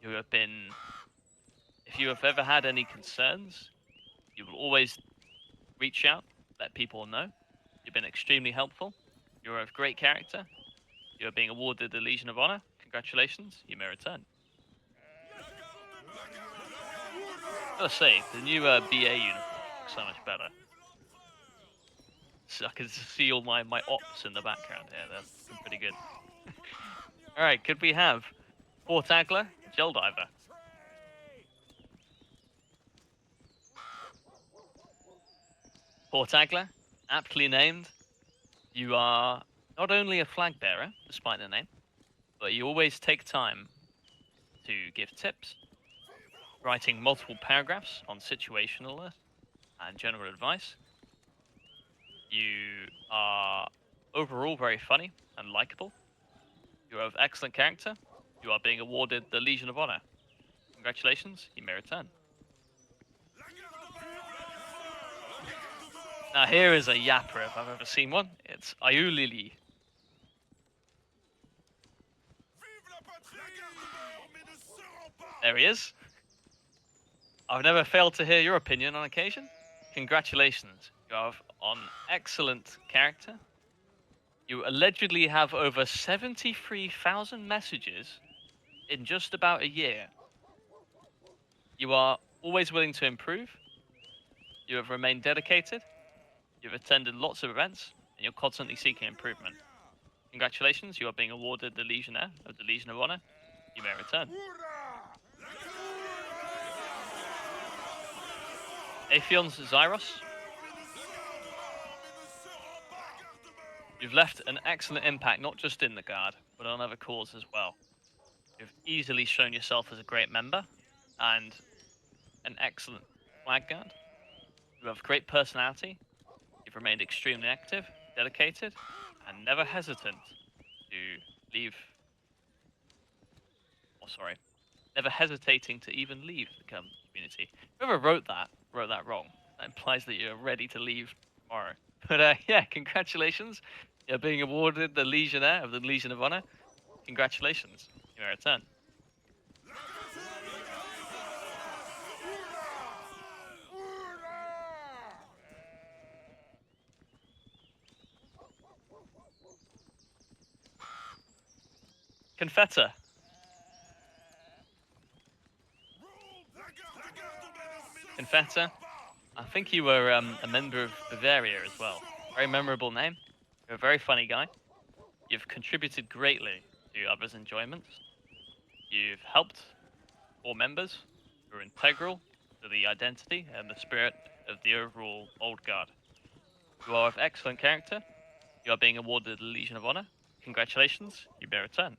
Speaker 1: You have been. If you have ever had any concerns, you will always reach out, let people know. You've been extremely helpful. You're of great character. You are being awarded the Legion of Honor. Congratulations. You may return. Gotta say, the new BA uniform looks so much better. So I can see all my ops in the background here. They're pretty good. Alright, could we have Port Agler, Gel Diver? Port Agler, aptly named. You are not only a flag bearer, despite the name, but you always take time to give tips, writing multiple paragraphs on situational and general advice. You are overall very funny and likable. You are of excellent character. You are being awarded the Legion of Honor. Congratulations, you may return. Now here is a yapper if I've ever seen one. It's Ayulili. There he is. I've never failed to hear your opinion on occasion. Congratulations, you are on excellent character. You allegedly have over 73,000 messages in just about a year. You are always willing to improve. You have remained dedicated. You've attended lots of events, and you're constantly seeking improvement. Congratulations, you are being awarded the Legionnaire of the Legion of Honor. You may return. Aphion's Zyros. You've left an excellent impact not just in the Guard, but on other corps as well. You've easily shown yourself as a great member and an excellent flag guard. You have great personality. You've remained extremely active, dedicated, and never hesitant to leave. Never hesitating to even leave the community. Whoever wrote that wrong. That implies that you're ready to leave tomorrow. But yeah, congratulations. You're being awarded the Legionnaire of the Legion of Honor. Congratulations. You may return. Confetter. Confetter. I think you were a member of Bavaria as well. Very memorable name. You're a very funny guy. You've contributed greatly to others' enjoyments. You've helped all members who are integral to the identity and the spirit of the overall Old Guard. You are of excellent character. You are being awarded the Legion of Honor. Congratulations, you may return.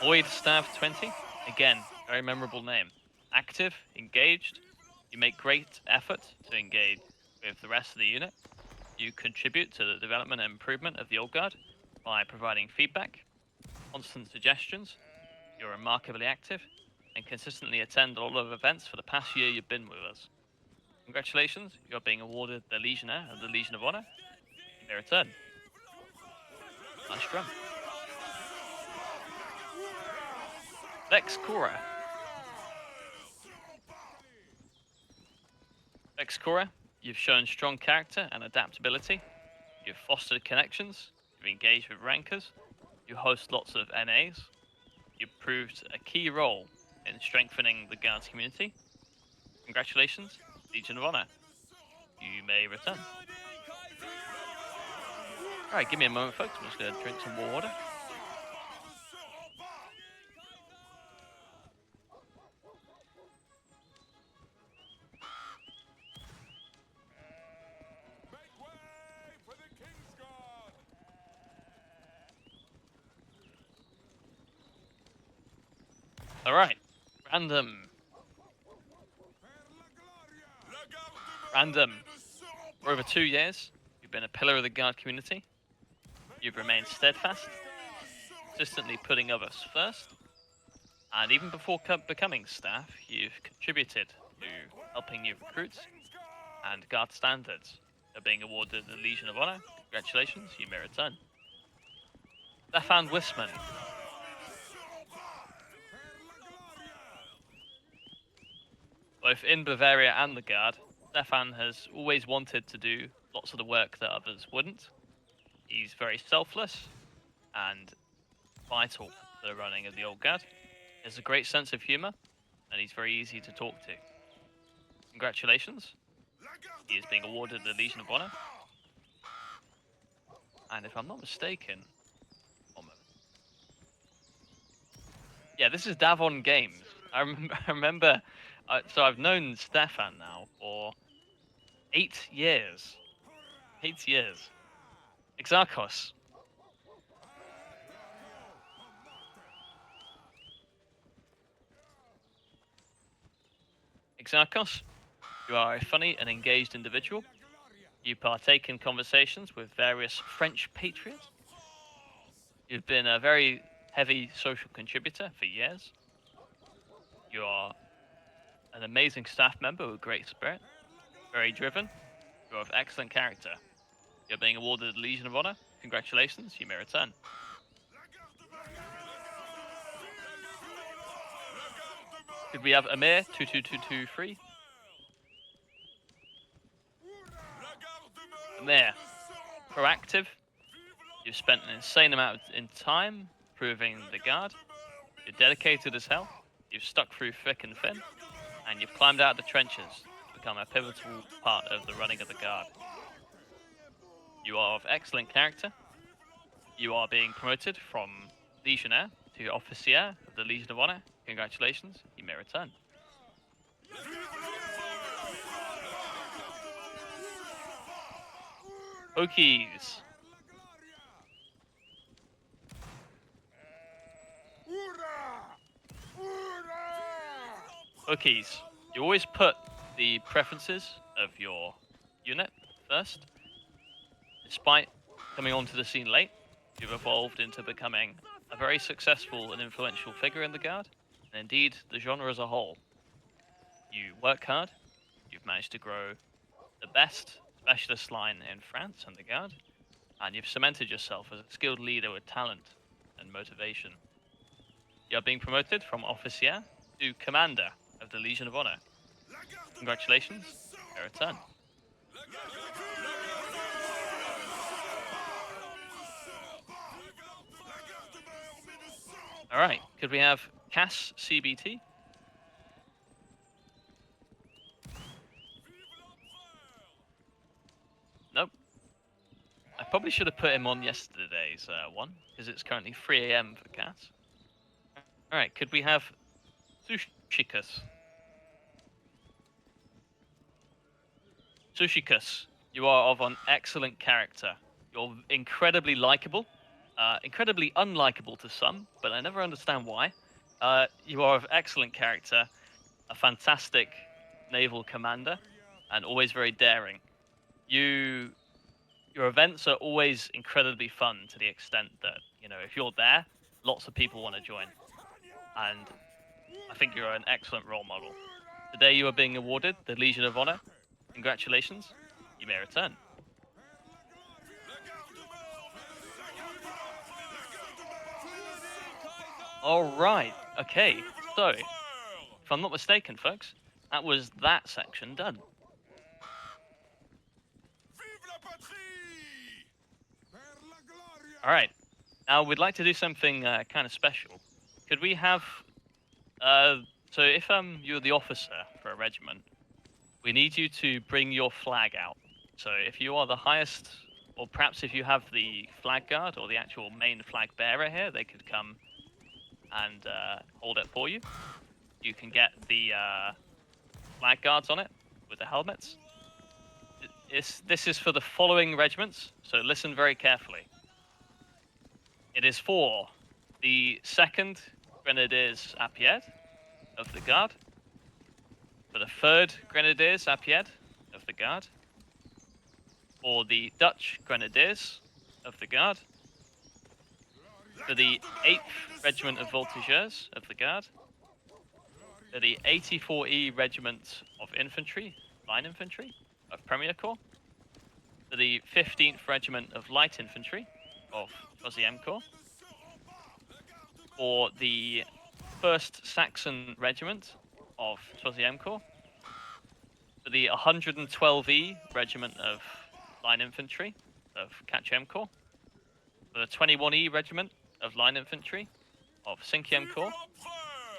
Speaker 1: Boyd Stav 20. Again, very memorable name. Active, engaged. You make great effort to engage with the rest of the unit. You contribute to the development and improvement of the Old Guard by providing feedback, constant suggestions. You're remarkably active and consistently attend a lot of events for the past year you've been with us. Congratulations, you're being awarded the Legionnaire of the Legion of Honor. You may return. Nice drum. Vex Cora. Vex Cora, you've shown strong character and adaptability. You've fostered connections. You've engaged with rankers. You host lots of NAs. You've proved a key role in strengthening the Guards community. Congratulations, Legion of Honor. You may return. Alright, give me a moment, folks. I'm just going to drink some more water. Alright, random. For over 2 years, you've been a pillar of the Guard community. You've remained steadfast, consistently putting others first, and even before becoming staff, you've contributed to helping new recruits and Guard standards. You're being awarded the Legion of Honor. Congratulations, you may return. Stefan Wisman. Both in Bavaria and the Guard, Stefan has always wanted to do lots of the work that others wouldn't. He's very selfless and vital to the running of the old Guard. He has a great sense of humour, and he's very easy to talk to. Congratulations. He is being awarded the Legion of Honor. And if I'm not mistaken, one moment. Yeah, this is Davon Games. I remember, so I've known Stefan now for 8 years. 8 years. Exarchos. Exarchos, you are a funny and engaged individual. You partake in conversations with various French patriots. You've been a very heavy social contributor for years. You are an amazing staff member with great spirit, very driven. You're of excellent character. You're being awarded the Legion of Honor. Congratulations, you may return. Could we have Amir 22223? Amir, proactive. You've spent an insane amount in time proving the Guard. You're dedicated as hell. You've stuck through thick and thin, and you've climbed out of the trenches to become a pivotal part of the running of the Guard. You are of excellent character. You are being promoted from Legionnaire to Officier of the Legion of Honor. Congratulations, you may return. Okies. Okies. You always put the preferences of your unit first. Despite coming onto the scene late, you've evolved into becoming a very successful and influential figure in the Guard, and indeed the genre as a whole. You work hard, you've managed to grow the best specialist line in France and the Guard, and you've cemented yourself as a skilled leader with talent and motivation. You are being promoted from Officier to Commander of the Legion of Honor. Congratulations, your return. Alright, could we have Cass CBT? Nope. I probably should have put him on yesterday's one, because it's currently 3 AM for Cass. Alright, could we have Sushikus? Sushikus, you are of an excellent character. You're incredibly likable. Incredibly unlikable to some, but I never understand why. You are of excellent character, a fantastic naval commander, and always very daring. Your events are always incredibly fun to the extent that, you know, if you're there, lots of people want to join. And I think you're an excellent role model. Today you are being awarded the Legion of Honor. Congratulations, you may return. Alright, okay, so, if I'm not mistaken, folks, that was that section done. Alright, now we'd like to do something kind of special. Could we have, so if you're the officer for a regiment, we need you to bring your flag out. So if you are the highest, or perhaps if you have the flag guard or the actual main flag bearer here, they could come and hold it for you. You can get the flag guards on it with the helmets. This is for the following regiments, so listen very carefully. It is for the 2nd Grenadiers à Pied of the Guard, for the 3rd Grenadiers à Pied of the Guard, for the Dutch Grenadiers of the Guard, for the 8th Regiment of Voltigeurs of the Guard, for the 84E Regiment of Infantry, Line Infantry of Premier Corps, for the 15th Regiment of Light Infantry of 3e Corps, for the 1st Saxon Regiment of 3e Corps, for the 112E Regiment of Line Infantry of 4e Corps, for the 21E Regiment of Line Infantry of 5e Corps,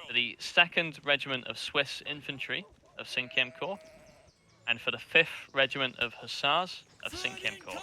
Speaker 1: for the 2nd Regiment of Swiss Infantry of 5e Corps, and for the 5th Regiment of Hussars of 5e Corps.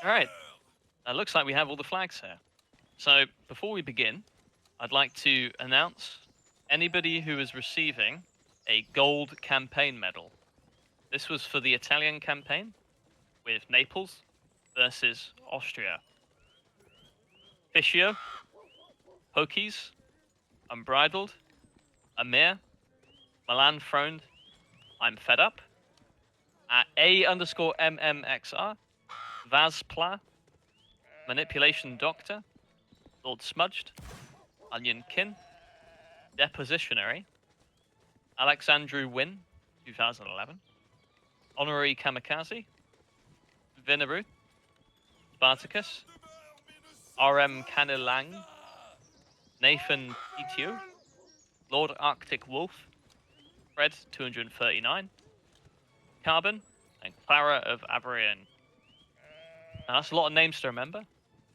Speaker 1: Alright, looks like we have all the flags here. So, before we begin, I'd like to announce anybody who is receiving a gold campaign medal. This was for the Italian campaign, with Naples versus Austria. Fischio, Pokies, Unbridled, Amir, Milan Froned, I'm Fed Up, at A_MMXR, Vazpla, Manipulation Doctor, Lord Smudged, Onion Kin, Depositionary, Alexandru Win, 2011, Honorary Kamikaze, Vinaru, Spartacus, RM Kanilang, Nathan Etio, Lord Arctic Wolf, Fred 239, Carbon, and Clara of Avarian. Now that's a lot of names to remember,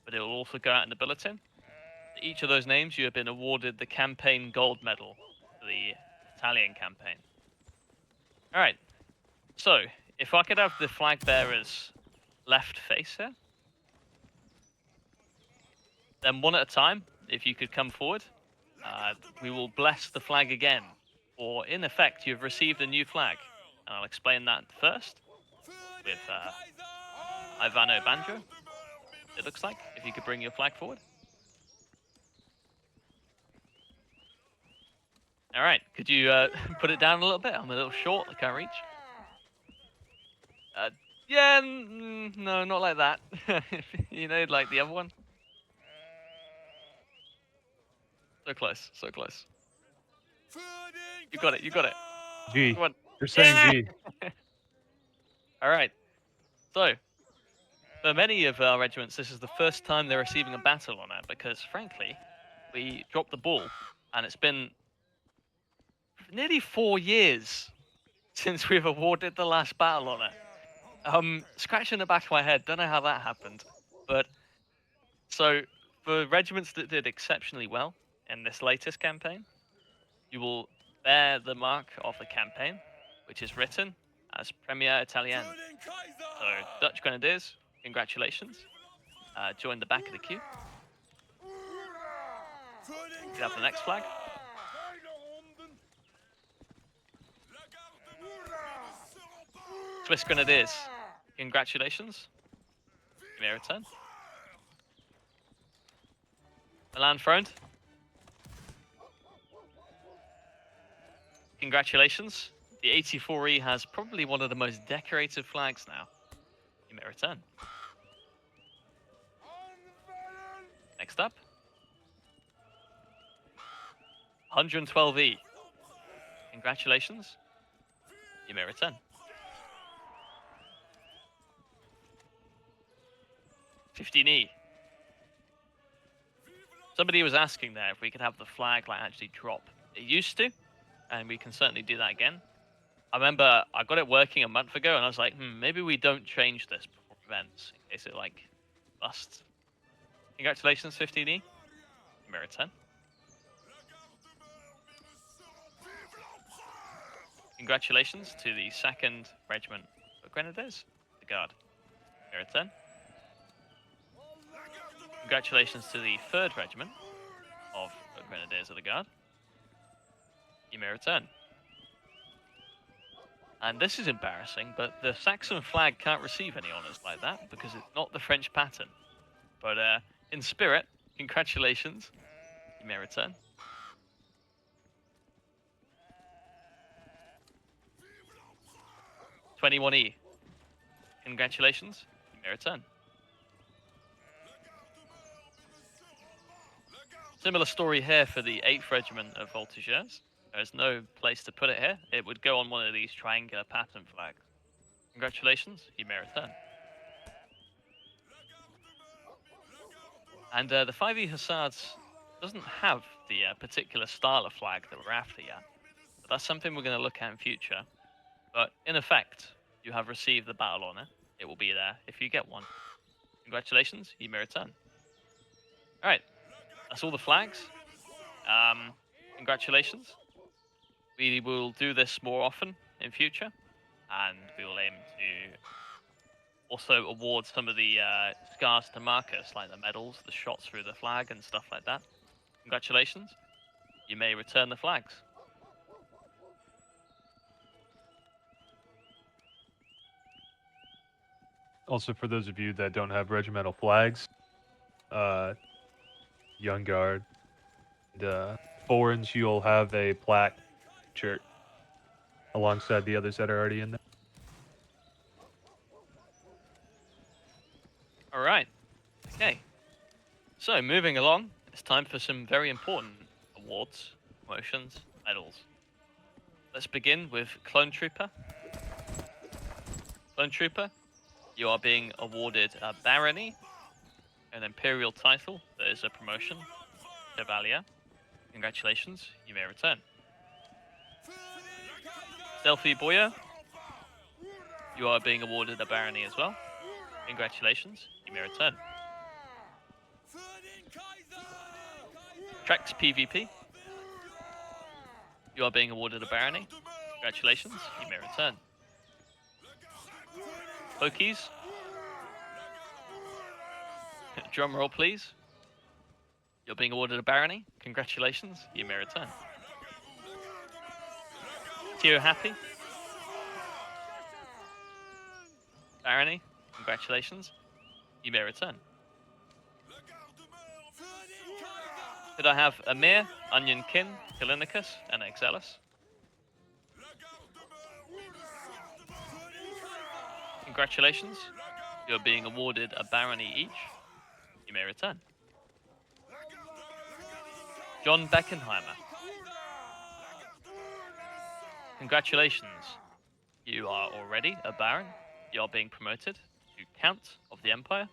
Speaker 1: but it will also go out in the bulletin. For each of those names, you have been awarded the Campaign Gold Medal for the Italian campaign. Alright, so if I could have the flag bearers left face here, then one at a time, if you could come forward, we will bless the flag again. Or in effect, you've received a new flag. And I'll explain that first with Ivano Banjo, it looks like, if you could bring your flag forward. Alright, could you put it down a little bit? I'm a little short, I can't reach. Yeah, no, not like that. You know, like the other one. So close, so close. You got it, you got it.
Speaker 3: G.
Speaker 1: Come on.
Speaker 3: You're saying
Speaker 1: Yeah!
Speaker 3: G.
Speaker 1: Alright, so, for many of our regiments, this is the first time they're receiving a battle honour, because frankly, we dropped the ball, and it's been nearly 4 years since we've awarded the last battle honour. Scratching the back of my head, don't know how that happened, but so for regiments that did exceptionally well in this latest campaign, you will bear the mark of the campaign, which is written as Premier Italien. So Dutch Grenadiers, congratulations. Join the back of the queue. We have the next flag. Swiss Grenadiers, congratulations. You may return. Milan Front. Congratulations. The 84E has probably one of the most decorated flags now. You may return. Next up. 112E. Congratulations. You may return. 15E. Somebody was asking there if we could have the flag like actually drop. It used to, and we can certainly do that again. I remember I got it working a month ago, and I was like, maybe we don't change this before events in case it like busts. Congratulations, 15E. You may return. Congratulations to the 2nd Regiment of Grenadiers, the Guard. You may return. Congratulations to the 3rd Regiment of Grenadiers of the Guard. You may return. And this is embarrassing, but the Saxon flag can't receive any honours like that because it's not the French pattern. But in spirit, congratulations. You may return. '21E. Congratulations. You may return. Similar story here for the 8th Regiment of Voltigeurs. There's no place to put it here. It would go on one of these triangular pattern flags. Congratulations, you may return. And the 5e Hussards doesn't have the particular style of flag that we're after yet. But that's something we're going to look at in future. But in effect, you have received the battle honor. It will be there if you get one. Congratulations, you may return. Alright, that's all the flags. Congratulations. We will do this more often in future, and we will aim to also award some of the scars to markers, like the medals, the shots through the flag, and stuff like that. Congratulations. You may return the flags.
Speaker 3: Also, for those of you that don't have regimental flags, Young Guard, and Foreigns, you'll have a plaque shirt alongside the others that are already in there.
Speaker 1: All right. Okay. So, moving along, it's time for some very important awards, promotions, medals. Let's begin with Clone Trooper. Clone Trooper, you are being awarded a barony, an imperial title that is a promotion, Chevalier. Congratulations, you may return. Stealthy Boyer, you are being awarded a barony as well. Congratulations, you may return. Trex PvP, you are being awarded a barony. Congratulations, you may return. Pokies, drum roll please. You're being awarded a barony. Congratulations, you may return. Tio Happy, barony. Congratulations, you may return. Could I have Amir, Onion Kin, Kalinicus, and Exelis? Congratulations, you're being awarded a barony each. You may return. John Beckenheimer. Congratulations, you are already a baron. You are being promoted to Count of the Empire.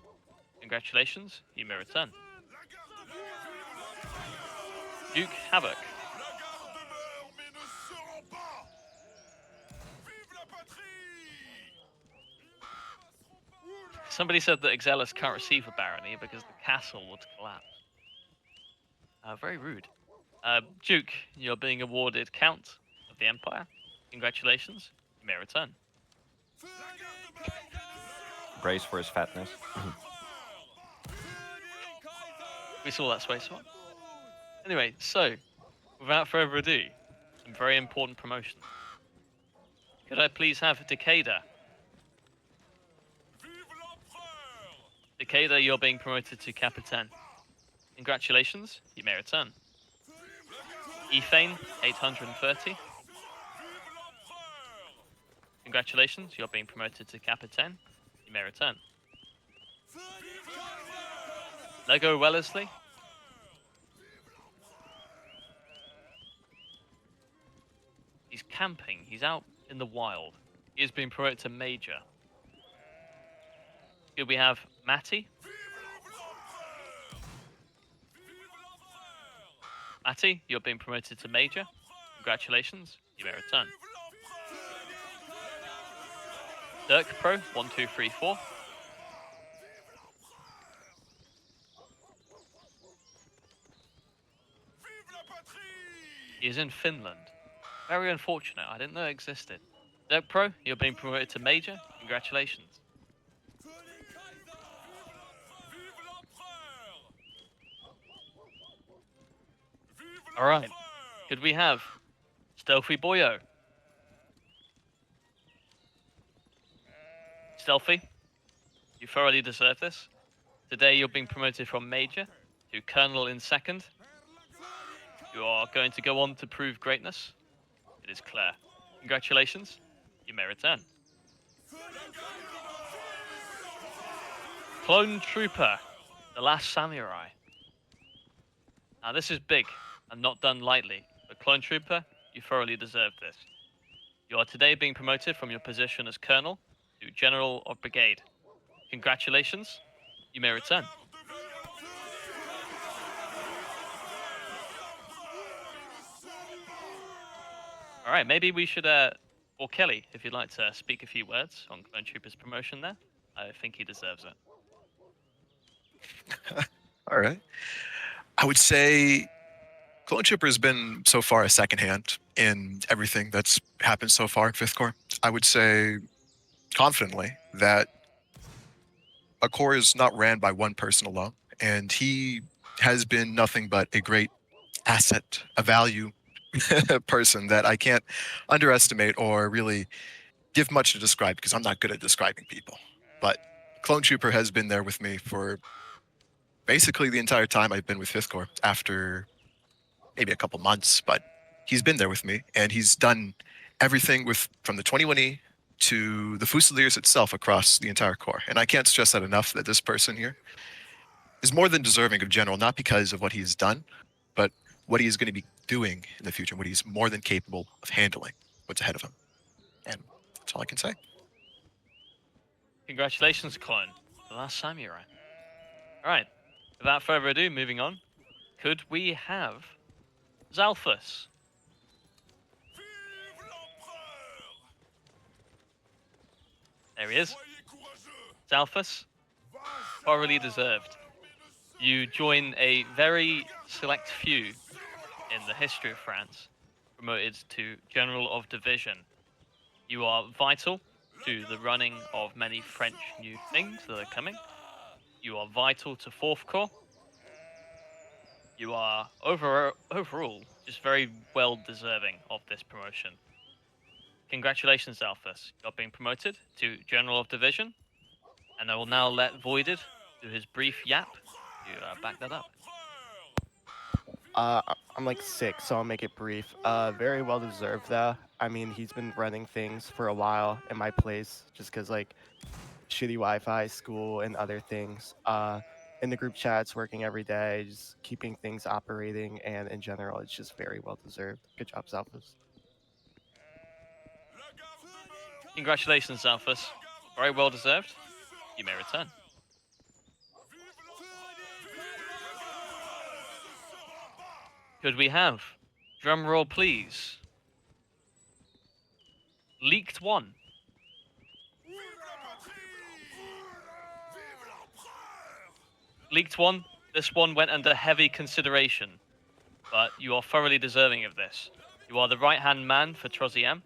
Speaker 1: Congratulations, you may return. Duke Havoc. Somebody said that Exelis can't receive a barony because the castle would collapse. Very rude. Duke, you're being awarded Count of the Empire. Congratulations, you may return.
Speaker 2: Brace for his fatness.
Speaker 1: We saw that space swap. Anyway, so, without further ado, some very important promotions. Could I please have Decader? Decader, you're being promoted to Capitan. Congratulations, you may return. Ethane, 830. Congratulations, you're being promoted to Capitan. You may return. Lego Wellesley. He's camping, he's out in the wild. He has been promoted to Major. Here we have Matty. Matty, you're being promoted to Major. Congratulations, you may return. Dirk Pro, 1234. He is in Finland. Very unfortunate, I didn't know it existed. Zerk Pro, you're being promoted to Major. Congratulations. Alright. Could we have Stealthy Boyo? Stealthy, you thoroughly deserve this. Today you're being promoted from Major to Colonel in second. You are going to go on to prove greatness. It is clear. Congratulations. You may return. Clone Trooper, the last samurai. Now this is big and not done lightly, but Clone Trooper, you thoroughly deserve this. You are today being promoted from your position as Colonel to General of Brigade. Congratulations. You may return. All right, maybe we should, or Kelly, if you'd like to speak a few words on Clone Trooper's promotion there. I think he deserves it.
Speaker 8: All right. I would say Clone Trooper has been so far a second hand in everything that's happened so far in 5th Corps. I would say confidently that a corps is not ran by one person alone, and he has been nothing but a great asset, a value person that I can't underestimate or really give much to describe because I'm not good at describing people. But Clone Trooper has been there with me for basically the entire time I've been with 5th Corps, after maybe a couple months, but he's been there with me, and he's done everything with from the 21E to the Fusiliers itself across the entire Corps. And I can't stress that enough, that this person here is more than deserving of General, not because of what he's done, but what he is going to be doing in the future, what he's more than capable of handling, what's ahead of him. And that's all I can say.
Speaker 1: Congratulations, Clone. The last samurai. All right. Without further ado, moving on. Could we have Zalfus? There he is. Zalfus, thoroughly deserved. You join a very select few in the history of France, promoted to General of Division. You are vital to the running of many French new things that are coming. You are vital to 4th Corps. You are overall just very well deserving of this promotion. Congratulations, Zalfus. You're being promoted to General of Division, and I will now let Voided do his brief yap to back that up.
Speaker 9: I'm like sick, so I'll make it brief. Very well deserved though. I mean, he's been running things for a while in my place, just cause like shitty Wi-Fi, school, and other things. In the group chats, working every day, just keeping things operating, and in general, it's just very well deserved. Good job, Zalfus.
Speaker 1: Congratulations, Zalfus. Very well deserved. You may return. Could we have, drum roll please, Leaked One? Leaked One, this one went under heavy consideration, but you are thoroughly deserving of this. You are the right-hand man for Troziem.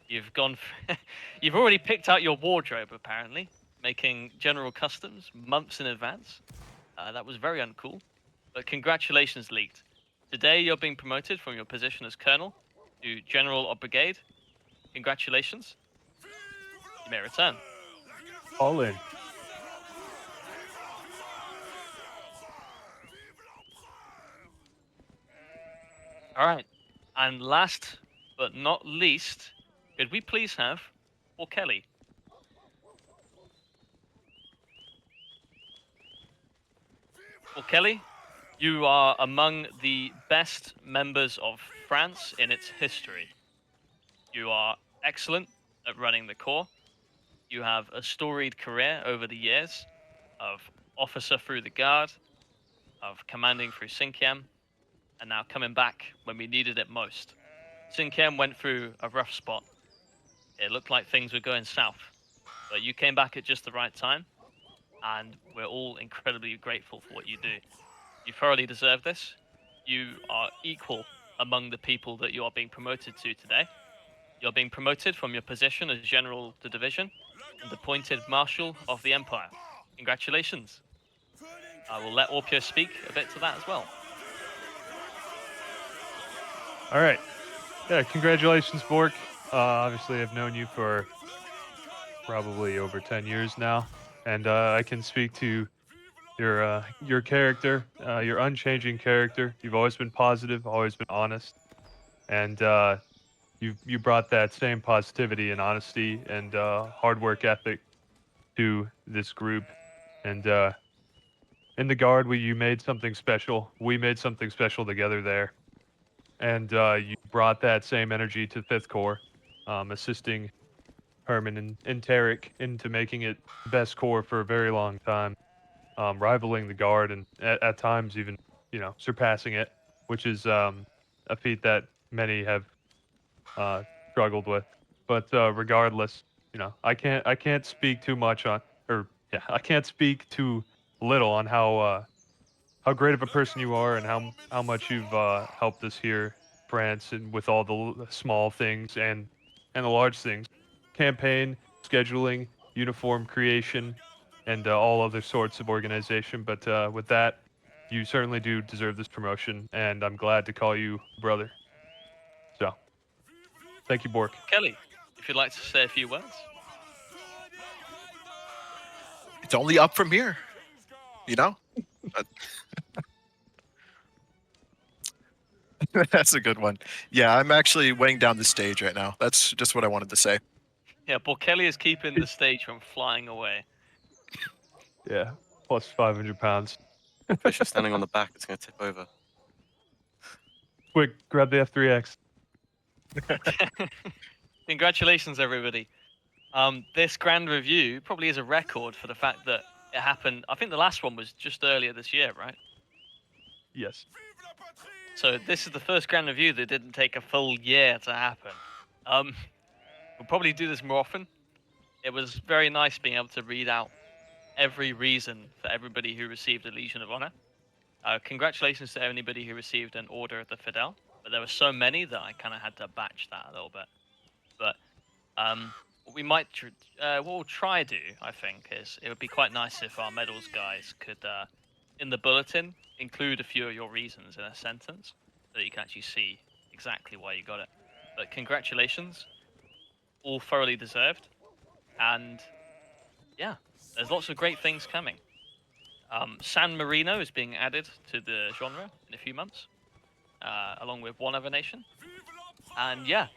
Speaker 1: You've gone, you've already picked out your wardrobe apparently, making general customs months in advance. That was very uncool, but congratulations, Leaked. Today you're being promoted from your position as Colonel to General of Brigade. Congratulations. You may return.
Speaker 3: All in.
Speaker 1: All right. And last but not least, could we please have Paul Kelly? Paul Kelly, you are among the best members of France in its history. You are excellent at running the Corps. You have a storied career over the years of officer through the Guard, of commanding through Cinquième, and now coming back when we needed it most. Cinquième went through a rough spot. It looked like things were going south, but you came back at just the right time, and we're all incredibly grateful for what you do. You thoroughly deserve this. You are equal among the people that you are being promoted to today. You're being promoted from your position as General of the Division and appointed Marshal of the Empire. Congratulations. I will let Orpio speak a bit to that as well.
Speaker 3: All right. Yeah, congratulations, Bork. Obviously, I've known you for probably over 10 years now, and I can speak to your character, your unchanging character. You've always been positive, always been honest, and you brought that same positivity and honesty and hard work ethic to this group. And in the Guard, you made something special. We made something special together there. And you brought that same energy to 5th Corps, assisting Herman and Tarek into making it the best corps for a very long time, rivaling the Guard and at times even, surpassing it, which is a feat that many have struggled with. But regardless, I can't speak too much on, I can't speak too little on how great of a person you are and how much you've helped us here, France, and with all the small things and the large things, campaign scheduling, uniform creation, and all other sorts of organization. But with that, you certainly do deserve this promotion, and I'm glad to call you brother. So, thank you, Bork.
Speaker 1: Kelly, if you'd like to say a few words.
Speaker 8: It's only up from here, you know? That's a good one. Yeah, I'm actually weighing down the stage right now. That's just what I wanted to say.
Speaker 1: Yeah, Borkelli is keeping the stage from flying away.
Speaker 3: Yeah, plus 500 pounds.
Speaker 5: Fish is standing on the back. It's going to tip over.
Speaker 3: Quick, grab the F3X.
Speaker 1: Congratulations, everybody. This grand review probably is a record for the fact that it happened. I think the last one was just earlier this year, right?
Speaker 3: Yes.
Speaker 1: So this is the first grand review that didn't take a full year to happen. We'll probably do this more often. It was very nice being able to read out every reason for everybody who received a Legion of Honor. Congratulations to anybody who received an Order of the Fidele, but there were so many that I kind of had to batch that a little bit. But what we might, what we'll try do, I think, is it would be quite nice if our medals guys could, in the bulletin, include a few of your reasons in a sentence so that you can actually see exactly why you got it. But congratulations, all thoroughly deserved, and yeah, there's lots of great things coming. San Marino is being added to the genre in a few months, along with one other nation. And yeah,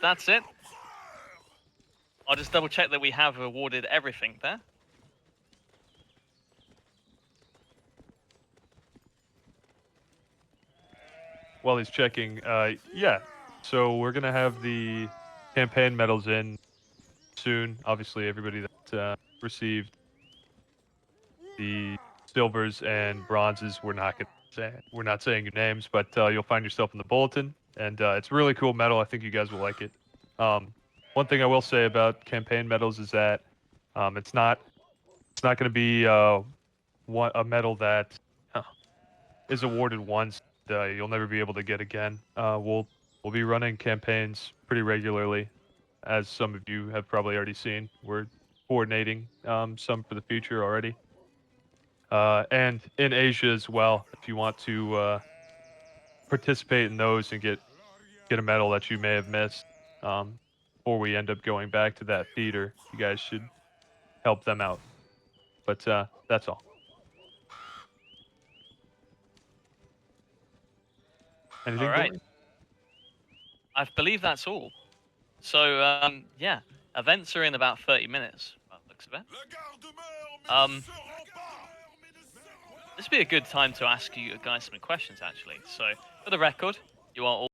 Speaker 1: that's it. I'll just double check that we have awarded everything there.
Speaker 3: While he's checking, yeah. So we're gonna have the campaign medals in soon. Obviously, everybody that received the silvers and bronzes, we're not saying your names, but you'll find yourself in the bulletin, and it's a really cool medal. I think you guys will like it. One thing I will say about campaign medals is that it's not going to be a medal that is awarded once. You'll never be able to get again. We'll be running campaigns pretty regularly, as some of you have probably already seen. We're coordinating some for the future already. And in Asia as well, if you want to participate in those and get a medal that you may have missed before we end up going back to that theater, you guys should help them out. But that's all. Anything?
Speaker 1: All right.
Speaker 3: Dory?
Speaker 1: I believe that's all. So, yeah, events are in about 30 minutes, by the looks of it. This would be a good time to ask you guys some questions, actually. So, for the record, you are all